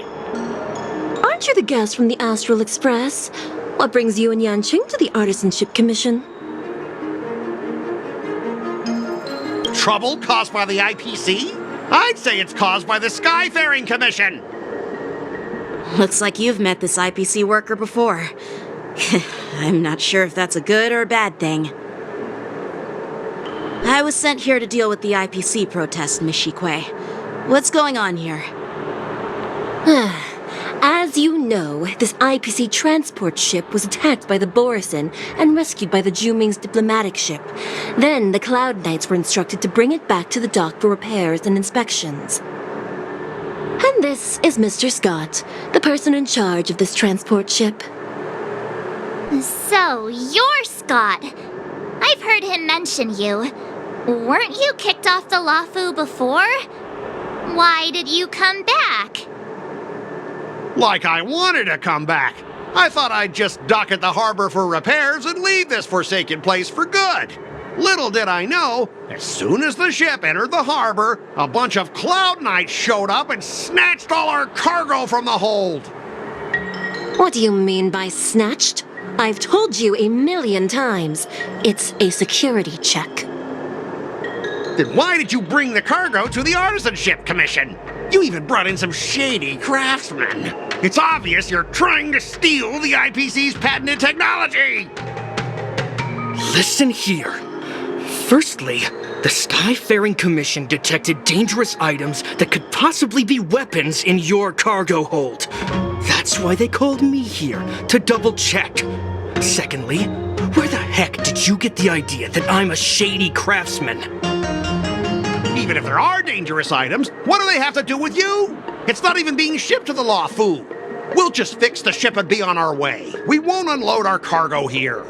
Aren't you the guest from the Astral Express? What brings you and Yanqing to the Artisanship Commission? Trouble caused by the IPC? I'd say it's caused by the Skyfaring Commission. Looks like you've met this IPC worker before. I'm not sure if that's a good or a bad thing. I was sent here to deal with the IPC protest, Miss Shikue. What's going on here? As you know, this IPC transport ship was attacked by the Borisin and rescued by the Juming's diplomatic ship. Then the Cloud Knights were instructed to bring it back to the dock for repairs and inspections. And this is Mr. Scott, the person in charge of this transport ship. So, you're Scott. I've heard him mention you. Weren't you kicked off the Lafu before? Why did you come back? Like I wanted to come back. I thought I'd just dock at the harbor for repairs and leave this forsaken place for good. Little did I know, as soon as the ship entered the harbor, a bunch of Cloud Knights showed up and snatched all our cargo from the hold. What do you mean by snatched? I've told you 1,000,000 times. It's a security check. Then why did you bring the cargo to the Artisanship Commission? You even brought in some shady craftsmen. It's obvious you're trying to steal the IPC's patented technology! Listen here. Firstly, the Skyfaring Commission detected dangerous items that could possibly be weapons in your cargo hold. That's why they called me here, to double-check. Secondly, where the heck did you get the idea that I'm a shady craftsman? Even if there are dangerous items, what do they have to do with you? It's not even being shipped to the Lafu. We'll just fix the ship and be on our way. We won't unload our cargo here.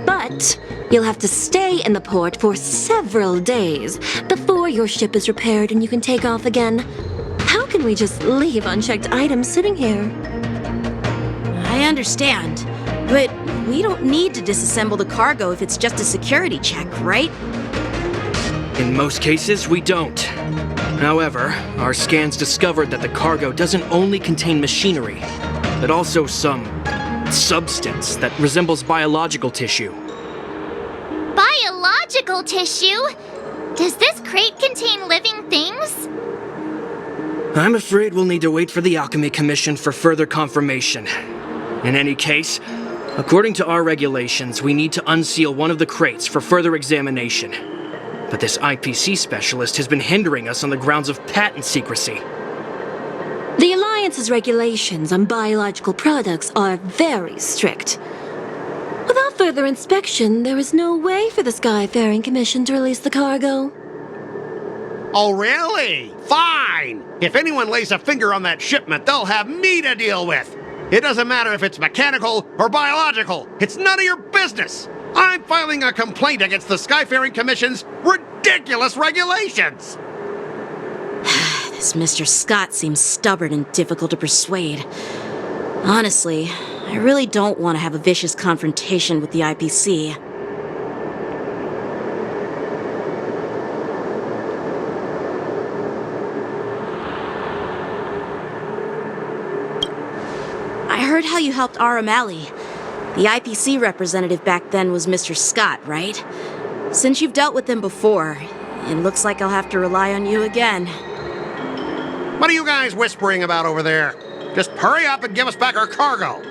But you'll have to stay in the port for several days before your ship is repaired and you can take off again. How can we just leave unchecked items sitting here? I understand, but we don't need to disassemble the cargo if it's just a security check, right? In most cases, we don't. However, our scans discovered that the cargo doesn't only contain machinery, but also some substance that resembles biological tissue. Biological tissue? Does this crate contain living things? I'm afraid we'll need to wait for the Alchemy Commission for further confirmation. In any case, according to our regulations, we need to unseal one of the crates for further examination. But this IPC specialist has been hindering us on the grounds of patent secrecy. The Alliance's regulations on biological products are very strict. Without further inspection, there is no way for the Skyfaring Commission to release the cargo. Oh, really? Fine! If anyone lays a finger on that shipment, they'll have me to deal with. It doesn't matter if it's mechanical or biological. It's none of your business. I'm filing a complaint against the Skyfaring Commission's ridiculous regulations! This Mr. Scott seems stubborn and difficult to persuade. Honestly, I really don't want to have a vicious confrontation with the IPC. I heard how you helped Arum Alley. The IPC representative back then was Mr. Scott, right? Since you've dealt with them before, it looks like I'll have to rely on you again. What are you guys whispering about over there? Just hurry up and give us back our cargo.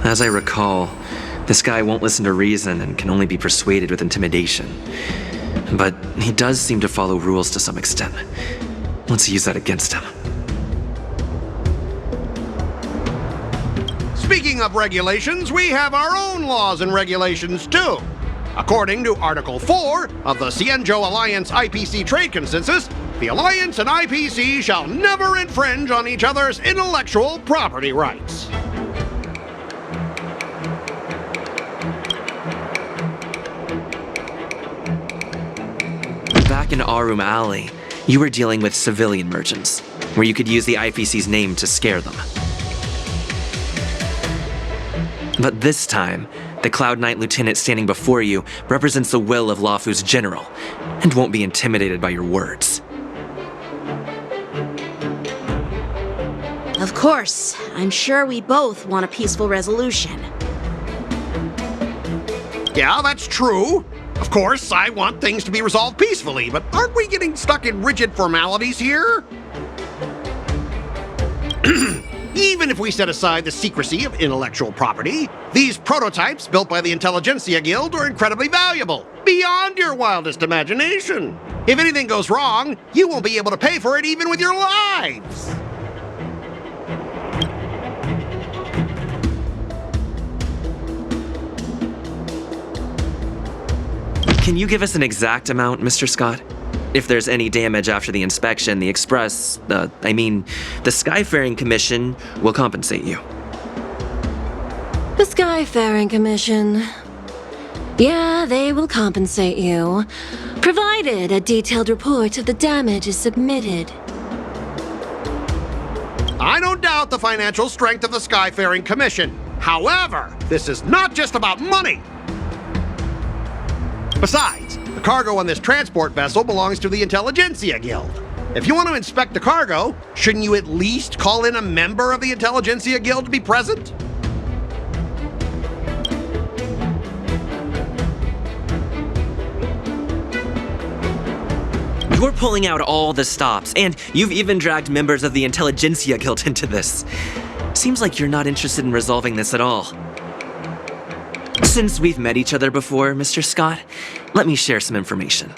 As I recall, this guy won't listen to reason and can only be persuaded with intimidation. But he does seem to follow rules to some extent. Let's use that against him. Speaking of regulations, we have our own laws and regulations too. According to Article 4 of the Cienjo Alliance IPC Trade Consensus, the Alliance and IPC shall never infringe on each other's intellectual property rights. Back in Arum Alley, you were dealing with civilian merchants, where you could use the IPC's name to scare them. But this time, the Cloud Knight Lieutenant standing before you represents the will of Luofu's general, and won't be intimidated by your words. Of course, I'm sure we both want a peaceful resolution. Yeah, that's true. Of course, I want things to be resolved peacefully, but aren't we getting stuck in rigid formalities here? Even if we set aside the secrecy of intellectual property, these prototypes built by the Intelligentsia Guild are incredibly valuable, beyond your wildest imagination. If anything goes wrong, you won't be able to pay for it even with your lives. Can you give us an exact amount, Mr. Scott? If there's any damage after the inspection, the the Skyfaring Commission will compensate you. The Skyfaring Commission. Yeah, they will compensate you, provided a detailed report of the damage is submitted. I don't doubt the financial strength of the Skyfaring Commission. However, this is not just about money. Besides, the cargo on this transport vessel belongs to the Intelligentsia Guild. If you want to inspect the cargo, shouldn't you at least call in a member of the Intelligentsia Guild to be present? You're pulling out all the stops, and you've even dragged members of the Intelligentsia Guild into this. Seems like you're not interested in resolving this at all. Since we've met each other before, Mr. Scott, let me share some information.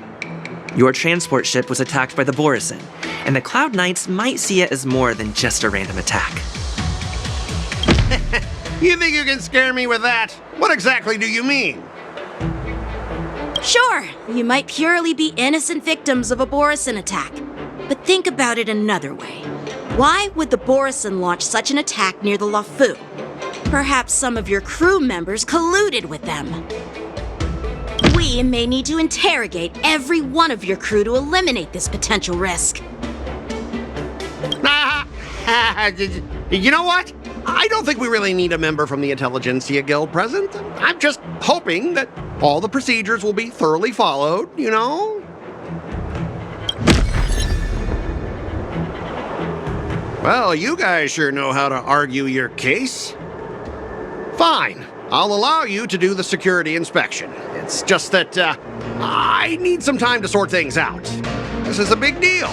Your transport ship was attacked by the Borisin, and the Cloud Knights might see it as more than just a random attack. You think you can scare me with that? What exactly do you mean? Sure, you might purely be innocent victims of a Borisin attack. But think about it another way. Why would the Borisin launch such an attack near the Luofu? Perhaps some of your crew members colluded with them. We may need to interrogate every one of your crew to eliminate this potential risk. You know what? I don't think we really need a member from the Intelligentsia Guild present. I'm just hoping that all the procedures will be thoroughly followed, you know? Well, you guys sure know how to argue your case. Fine. I'll allow you to do the security inspection. It's just that, I need some time to sort things out. This is a big deal.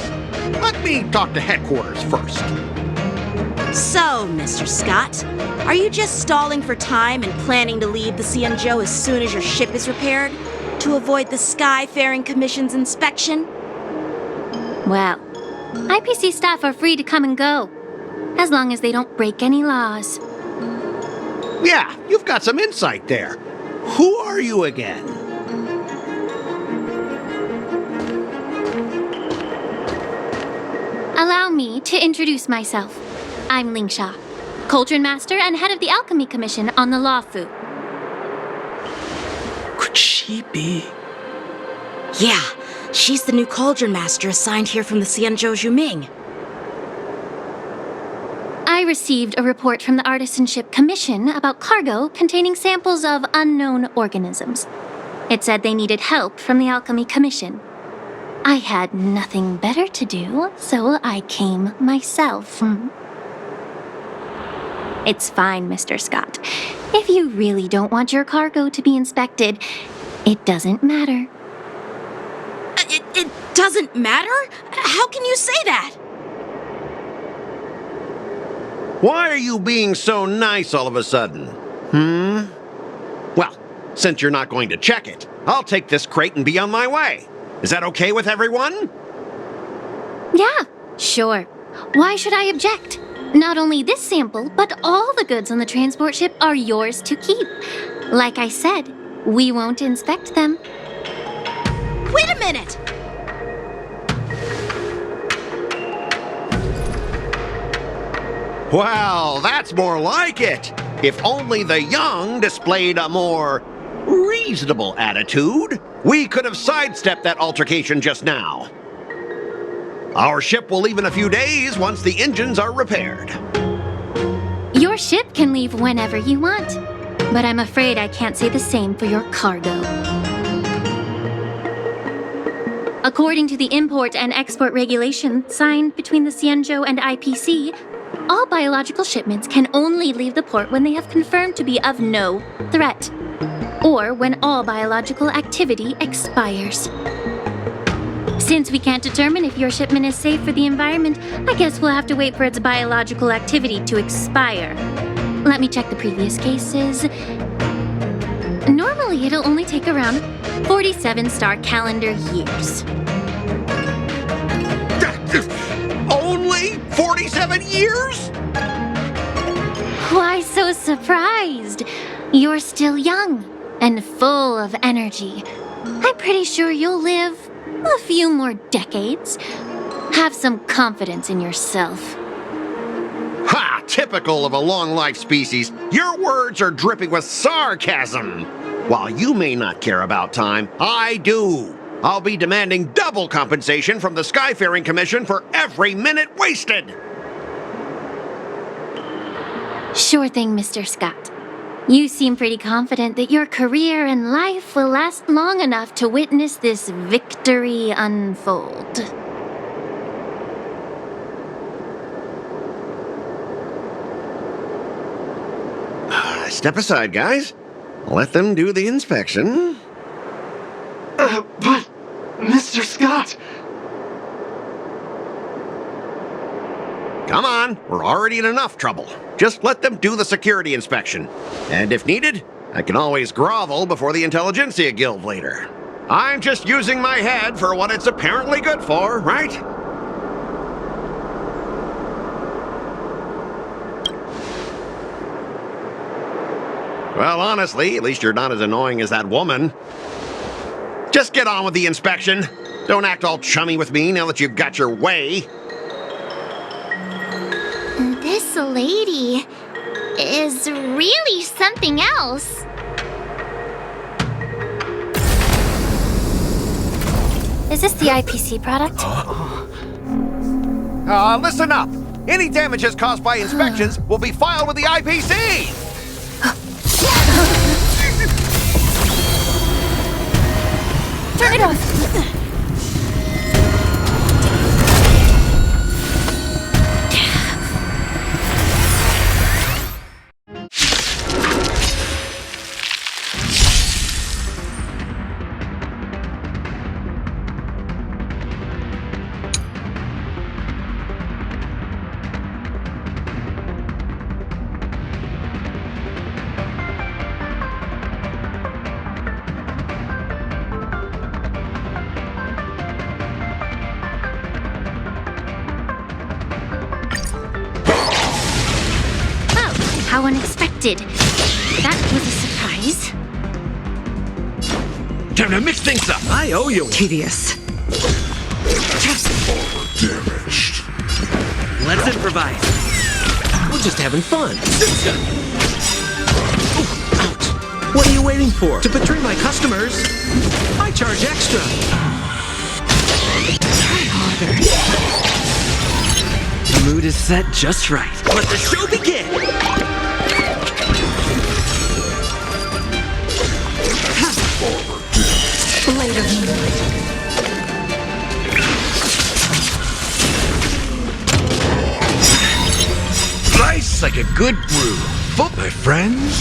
Let me talk to headquarters first. So, Mr. Scott, are you just stalling for time and planning to leave the Cienjo as soon as your ship is repaired? To avoid the Skyfaring Commission's inspection? Well, IPC staff are free to come and go, as long as they don't break any laws. Yeah, you've got some insight there. Who are you again? Allow me to introduce myself. I'm Lingsha, Cauldron Master and head of the Alchemy Commission on the Luofu. Could she be? Yeah, she's the new Cauldron Master assigned here from the Xianzhou Juming. I received a report from the Artisanship Commission about cargo containing samples of unknown organisms. It said they needed help from the Alchemy Commission. I had nothing better to do, so I came myself. It's fine, Mr. Scott. If you really don't want your cargo to be inspected, it doesn't matter. It doesn't matter? How can you say that? Why are you being so nice all of a sudden? Well, since you're not going to check it, I'll take this crate and be on my way. Is that okay with everyone? Yeah, sure. Why should I object? Not only this sample, but all the goods on the transport ship are yours to keep. Like I said, we won't inspect them. Wait a minute! Well, that's more like it. If only the young displayed a more reasonable attitude, we could have sidestepped that altercation just now. Our ship will leave in a few days once the engines are repaired. Your ship can leave whenever you want, but I'm afraid I can't say the same for your cargo. According to the import and export regulation signed between the Xianzhou and IPC, all biological shipments can only leave the port when they have confirmed to be of no threat, or when all biological activity expires. Since we can't determine if your shipment is safe for the environment, I guess we'll have to wait for its biological activity to expire. Let me check the previous cases. Normally, it'll only take around 47 star calendar years. Only 47 years? Why so surprised? You're still young and full of energy. I'm pretty sure you'll live a few more decades. Have some confidence in yourself. Ha! Typical of a long-life species. Your words are dripping with sarcasm. While you may not care about time, I do. I'll be demanding double compensation from the Skyfaring Commission for every minute wasted. Sure thing, Mr. Scott. You seem pretty confident that your career and life will last long enough to witness this victory unfold. Step aside, guys. Let them do the inspection. But, Mr. Scott! Come on, we're already in enough trouble. Just let them do the security inspection. And if needed, I can always grovel before the Intelligentsia Guild later. I'm just using my head for what it's apparently good for, right? Well, honestly, at least you're not as annoying as that woman. Just get on with the inspection. Don't act all chummy with me now that you've got your way. This lady is really something else. Is this the IPC product? Listen up. Any damages caused by inspections will be filed with the IPC. Turn it off! How unexpected. That was a surprise. Time to mix things up. I owe you. Tedious. Damaged. Let's improvise. We're just having fun. Ooh, ouch. What are you waiting for? To betray my customers? I charge extra. Try harder. The mood is set just right. Let the show begin! Blade of moonlight. Nice like a good brew. Full, my friends.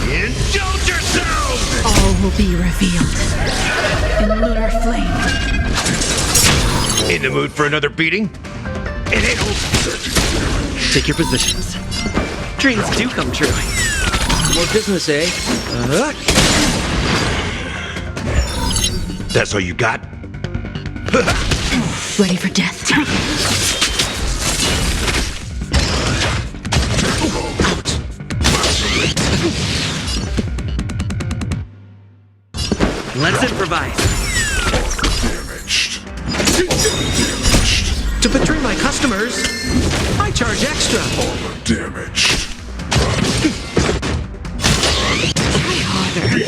Indulge yourselves! All will be revealed in lunar flame. In the mood for another beating? It ain't over. Take your positions. Dreams do come true. More business, eh? That's all you got? Ready for death. Let's improvise. Damaged. To betray my customers, I charge extra. Damaged. Try harder.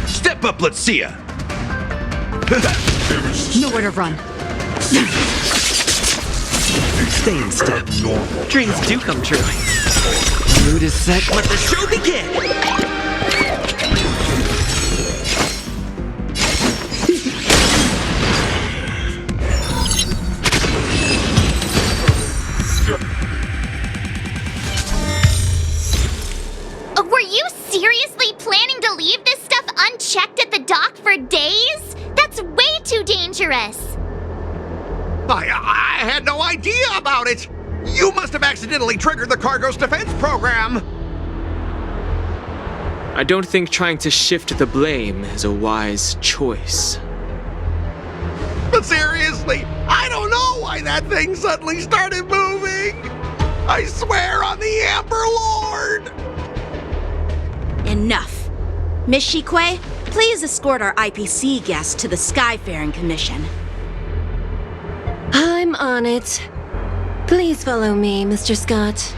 Step up, let's see ya. Nowhere to run. Stay in step. Dreams do come true. The mood is set. Let the show begin! Were you seriously planning to leave this stuff unchecked at the dock for days? That's way too dangerous. I had no idea about it. You must have accidentally triggered the cargo's defense program. I don't think trying to shift the blame is a wise choice. But seriously, I don't know why that thing suddenly started moving. I swear on the Amber Lord. Enough. Miss Shikwe, please escort our IPC guests to the Skyfaring Commission. I'm on it. Please follow me, Mr. Scott.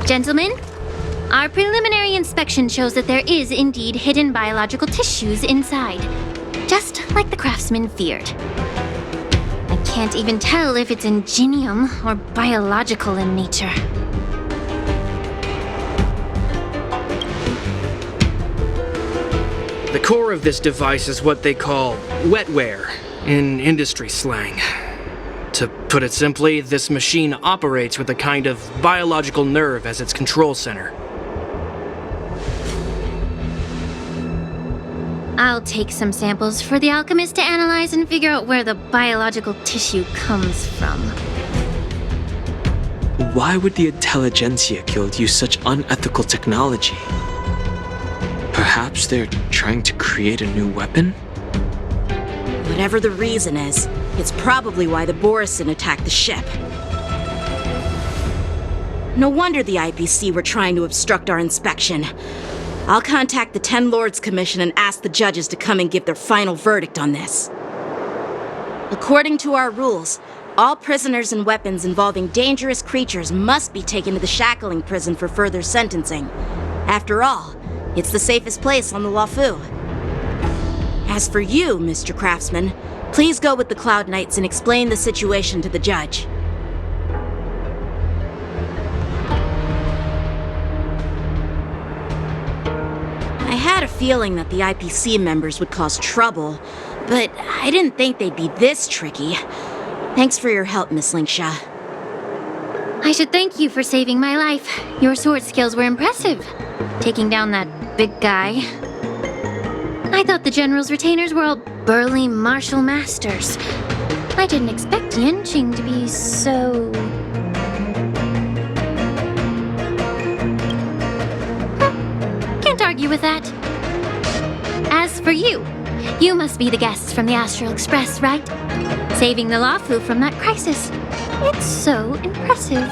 Gentlemen, our preliminary inspection shows that there is indeed hidden biological tissues inside, just like the craftsman feared. I can't even tell if it's ingenium or biological in nature. The core of this device is what they call wetware in industry slang. To put it simply, this machine operates with a kind of biological nerve as its control center. I'll take some samples for the alchemist to analyze and figure out where the biological tissue comes from. Why would the Intelligentsia Guild use such unethical technology? Perhaps they're trying to create a new weapon? Whatever the reason is, it's probably why the Borisin attacked the ship. No wonder the IPC were trying to obstruct our inspection. I'll contact the Ten Lords Commission and ask the judges to come and give their final verdict on this. According to our rules, all prisoners and weapons involving dangerous creatures must be taken to the shackling prison for further sentencing. After all, it's the safest place on the Luofu. As for you, Mr. Craftsman, please go with the Cloud Knights and explain the situation to the judge. I had a feeling that the IPC members would cause trouble, but I didn't think they'd be this tricky. Thanks for your help, Miss Linksha. I should thank you for saving my life. Your sword skills were impressive. Taking down that big guy. I thought the General's retainers were all burly martial masters. I didn't expect Yanqing to be so... Can't argue with that. As for you, You must be the guests from the Astral Express, right? Saving the Lawfu from that crisis. It's so impressive.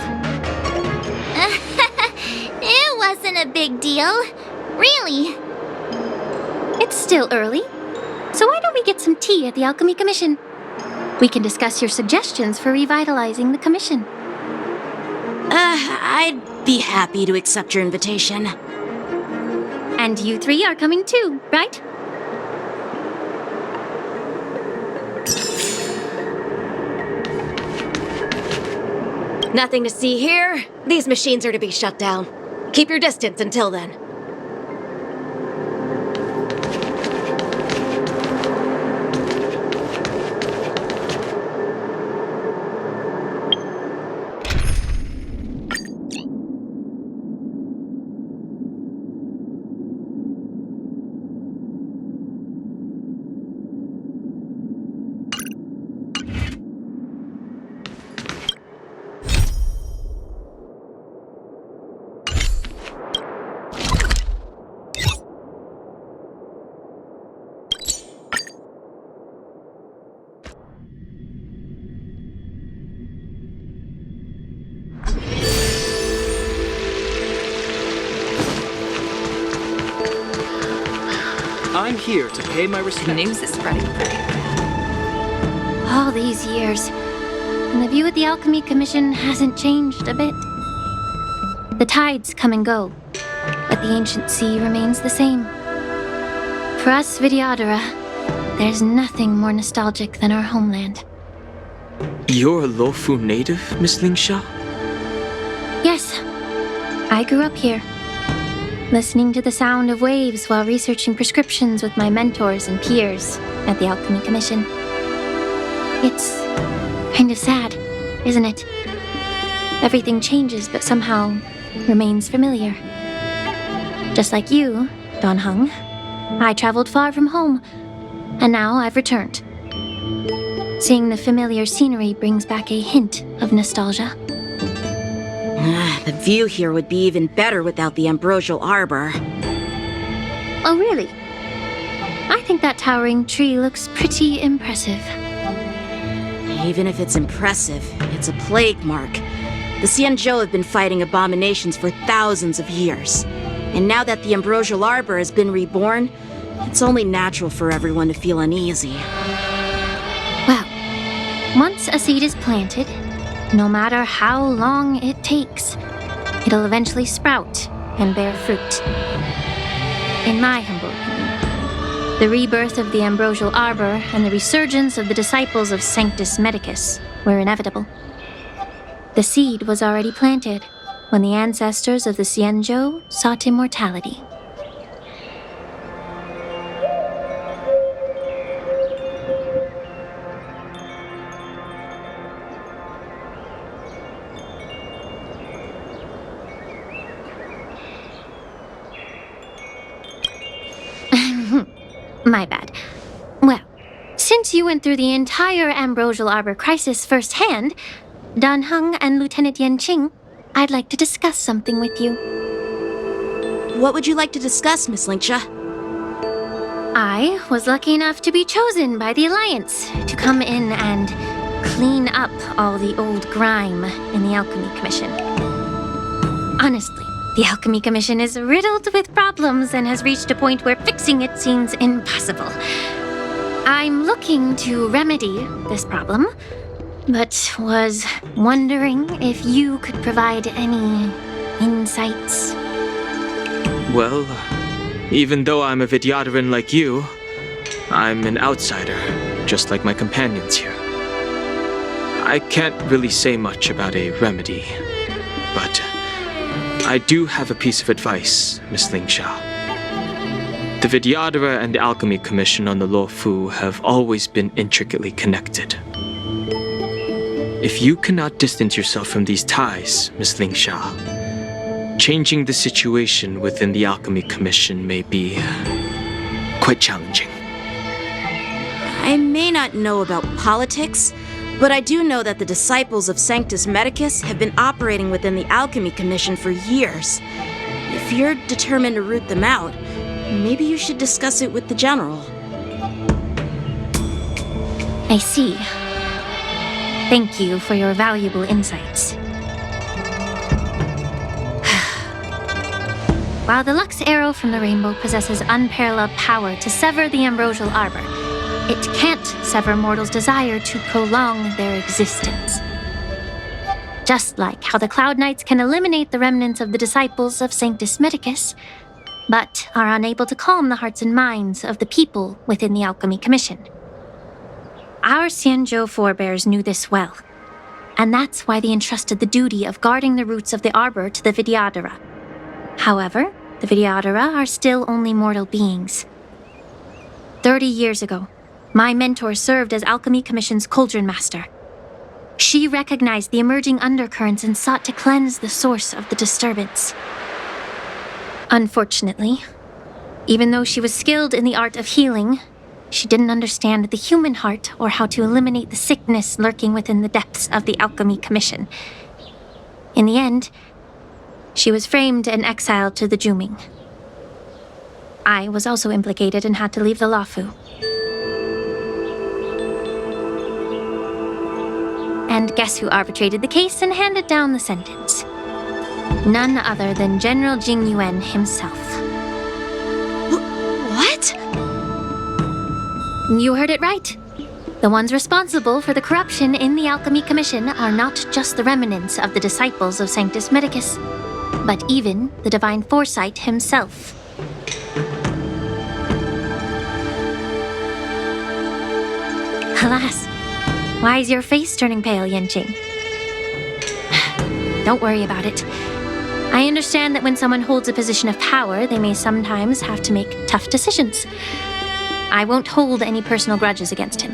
It wasn't a big deal. Really. It's still early, so why don't we get some tea at the Alchemy Commission? We can discuss your suggestions for revitalizing the commission. I'd be happy to accept your invitation. And you three are coming too, right? Nothing to see here. These machines are to be shut down. Keep your distance until then. I'm here to pay my respects. The news is spreading. All these years, and the view at the Alchemy Commission hasn't changed a bit. The tides come and go, but the ancient sea remains the same. For us Vidyadhara, there's nothing more nostalgic than our homeland. You're a Lawfu native, Miss Lingsha? Yes, I grew up here, listening to the sound of waves while researching prescriptions with my mentors and peers at the Alchemy Commission. It's kind of sad, isn't it? Everything changes but somehow remains familiar. Just like you, Don Hung, I traveled far from home, and now I've returned. Seeing the familiar scenery brings back a hint of nostalgia. The view here would be even better without the ambrosial arbor. Oh, really? I think that towering tree looks pretty impressive. Even if it's impressive, it's a plague mark. The Xianzhou have been fighting abominations for thousands of years. And now that the ambrosial arbor has been reborn, it's only natural for everyone to feel uneasy. Well, once a seed is planted, no matter how long it takes, it'll eventually sprout and bear fruit. In my humble opinion, the rebirth of the ambrosial arbor and the resurgence of the disciples of Sanctus Medicus were inevitable. The seed was already planted when the ancestors of the Xianzhou sought immortality. My bad. Well, since you went through the entire Ambrosial Arbor crisis firsthand, Dan Heng and Lieutenant Yanqing, I'd like to discuss something with you. What would you like to discuss, Miss Lingsha? I was lucky enough to be chosen by the Alliance to come in and clean up all the old grime in the Alchemy Commission. Honestly, the Alchemy Commission is riddled with problems and has reached a point where fixing it seems impossible. I'm looking to remedy this problem, but was wondering if you could provide any insights. Well, even though I'm a Vidyadharan like you, I'm an outsider, just like my companions here. I can't really say much about a remedy, but I do have a piece of advice, Miss Lingsha. The Vidyadhara and the Alchemy Commission on the Lawfu have always been intricately connected. If you cannot distance yourself from these ties, Miss Lingsha, changing the situation within the Alchemy Commission may be quite challenging. I may not know about politics, but I do know that the disciples of Sanctus Medicus have been operating within the Alchemy Commission for years. If you're determined to root them out, maybe you should discuss it with the General. I see. Thank you for your valuable insights. While the Lux Arrow from the Rainbow possesses unparalleled power to sever the ambrosial arbor, it can't sever mortals' desire to prolong their existence. Just like how the Cloud Knights can eliminate the remnants of the disciples of Sanctus Medicus, but are unable to calm the hearts and minds of the people within the Alchemy Commission. Our Xianzhou forebears knew this well, and that's why they entrusted the duty of guarding the roots of the arbor to the Vidyadhara. However, the Vidyadhara are still only mortal beings. 30 years ago, my mentor served as Alchemy Commission's Cauldron Master. She recognized the emerging undercurrents and sought to cleanse the source of the disturbance. Unfortunately, even though she was skilled in the art of healing, she didn't understand the human heart or how to eliminate the sickness lurking within the depths of the Alchemy Commission. In the end, she was framed and exiled to the Juming. I was also implicated and had to leave the Luofu. And guess who arbitrated the case and handed down the sentence? None other than General Jing Yuan himself. What? You heard it right. The ones responsible for the corruption in the Alchemy Commission are not just the remnants of the disciples of Sanctus Medicus, but even the Divine Foresight himself. Alas, why is your face turning pale, Yanqing? Don't worry about it. I understand that when someone holds a position of power, they may sometimes have to make tough decisions. I won't hold any personal grudges against him.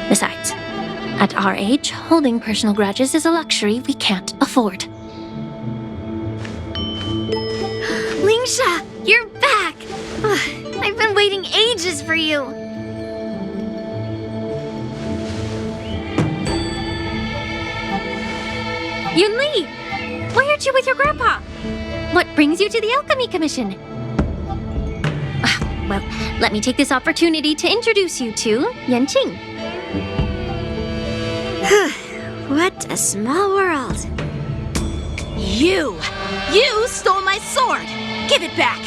Besides, at our age, holding personal grudges is a luxury we can't afford. Lingsha, you're back! I've been waiting ages for you. Yunli! Why aren't you with your grandpa? What brings you to the Alchemy Commission? Well, let me take this opportunity to introduce you to Yanqing. What a small world. You stole my sword! Give it back!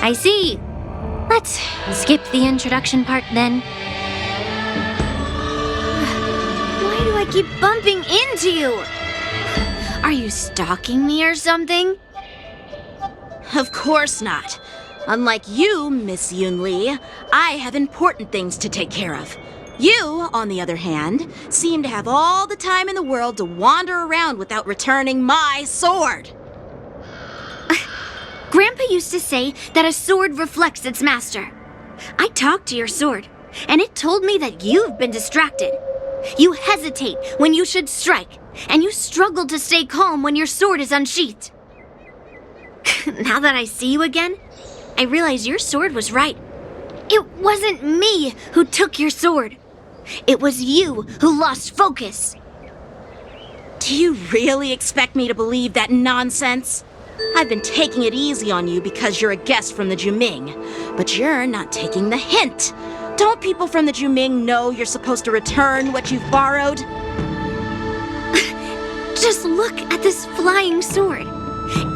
I see. Let's skip the introduction part then. Why do I keep bumping into you? Are you stalking me or something? Of course not. Unlike you, Miss Yunli, I have important things to take care of. You, on the other hand, seem to have all the time in the world to wander around without returning my sword. Grandpa used to say that a sword reflects its master. I talked to your sword, and it told me that you've been distracted. You hesitate when you should strike, and you struggle to stay calm when your sword is unsheathed. Now that I see you again, I realize your sword was right. It wasn't me who took your sword. It was you who lost focus. Do you really expect me to believe that nonsense? I've been taking it easy on you because you're a guest from the Juming, but you're not taking the hint. Don't people from the Juming know you're supposed to return what you've borrowed? Just look at this flying sword.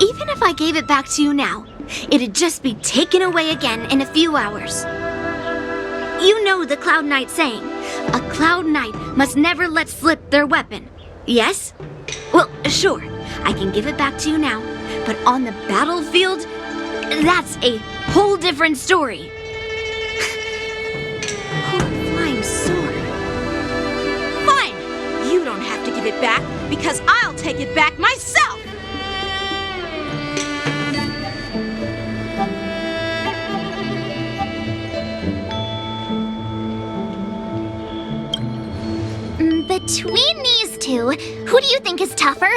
Even if I gave it back to you now, it'd just be taken away again in a few hours. You know the Cloud Knight saying, a Cloud Knight must never let slip their weapon. Yes? Well, sure, I can give it back to you now, but on the battlefield, that's a whole different story. Flying sword. Fine! You don't have to give it back, because I'll take it back myself! Between these two, who do you think is tougher?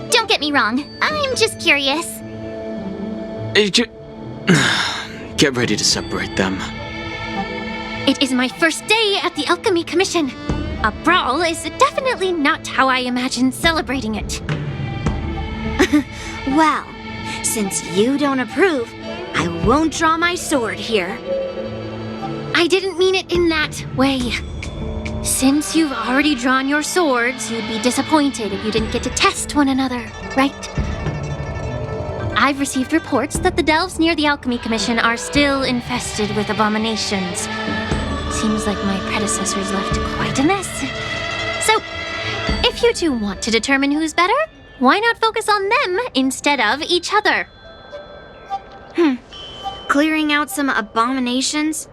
Don't get me wrong, I'm just curious. Get ready to separate them. It is my first day at the Alchemy Commission. A brawl is definitely not how I imagined celebrating it. Well, since you don't approve, I won't draw my sword here. I didn't mean it in that way. Since you've already drawn your swords, you'd be disappointed if you didn't get to test one another, right? I've received reports that the delves near the Alchemy Commission are still infested with abominations. Seems like my predecessors left quite a mess. So, if you two want to determine who's better, why not focus on them instead of each other? Clearing out some abominations?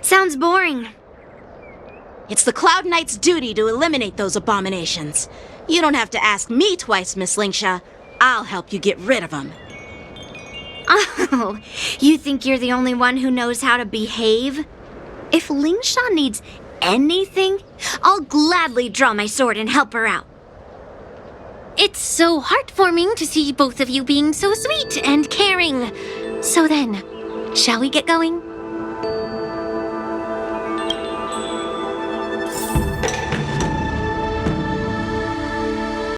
Sounds boring. It's the Cloud Knight's duty to eliminate those abominations. You don't have to ask me twice, Miss Lingsha. I'll help you get rid of them. Oh, you think you're the only one who knows how to behave? If Lingsha needs anything, I'll gladly draw my sword and help her out. It's so heartwarming to see both of you being so sweet and caring. So then, shall we get going?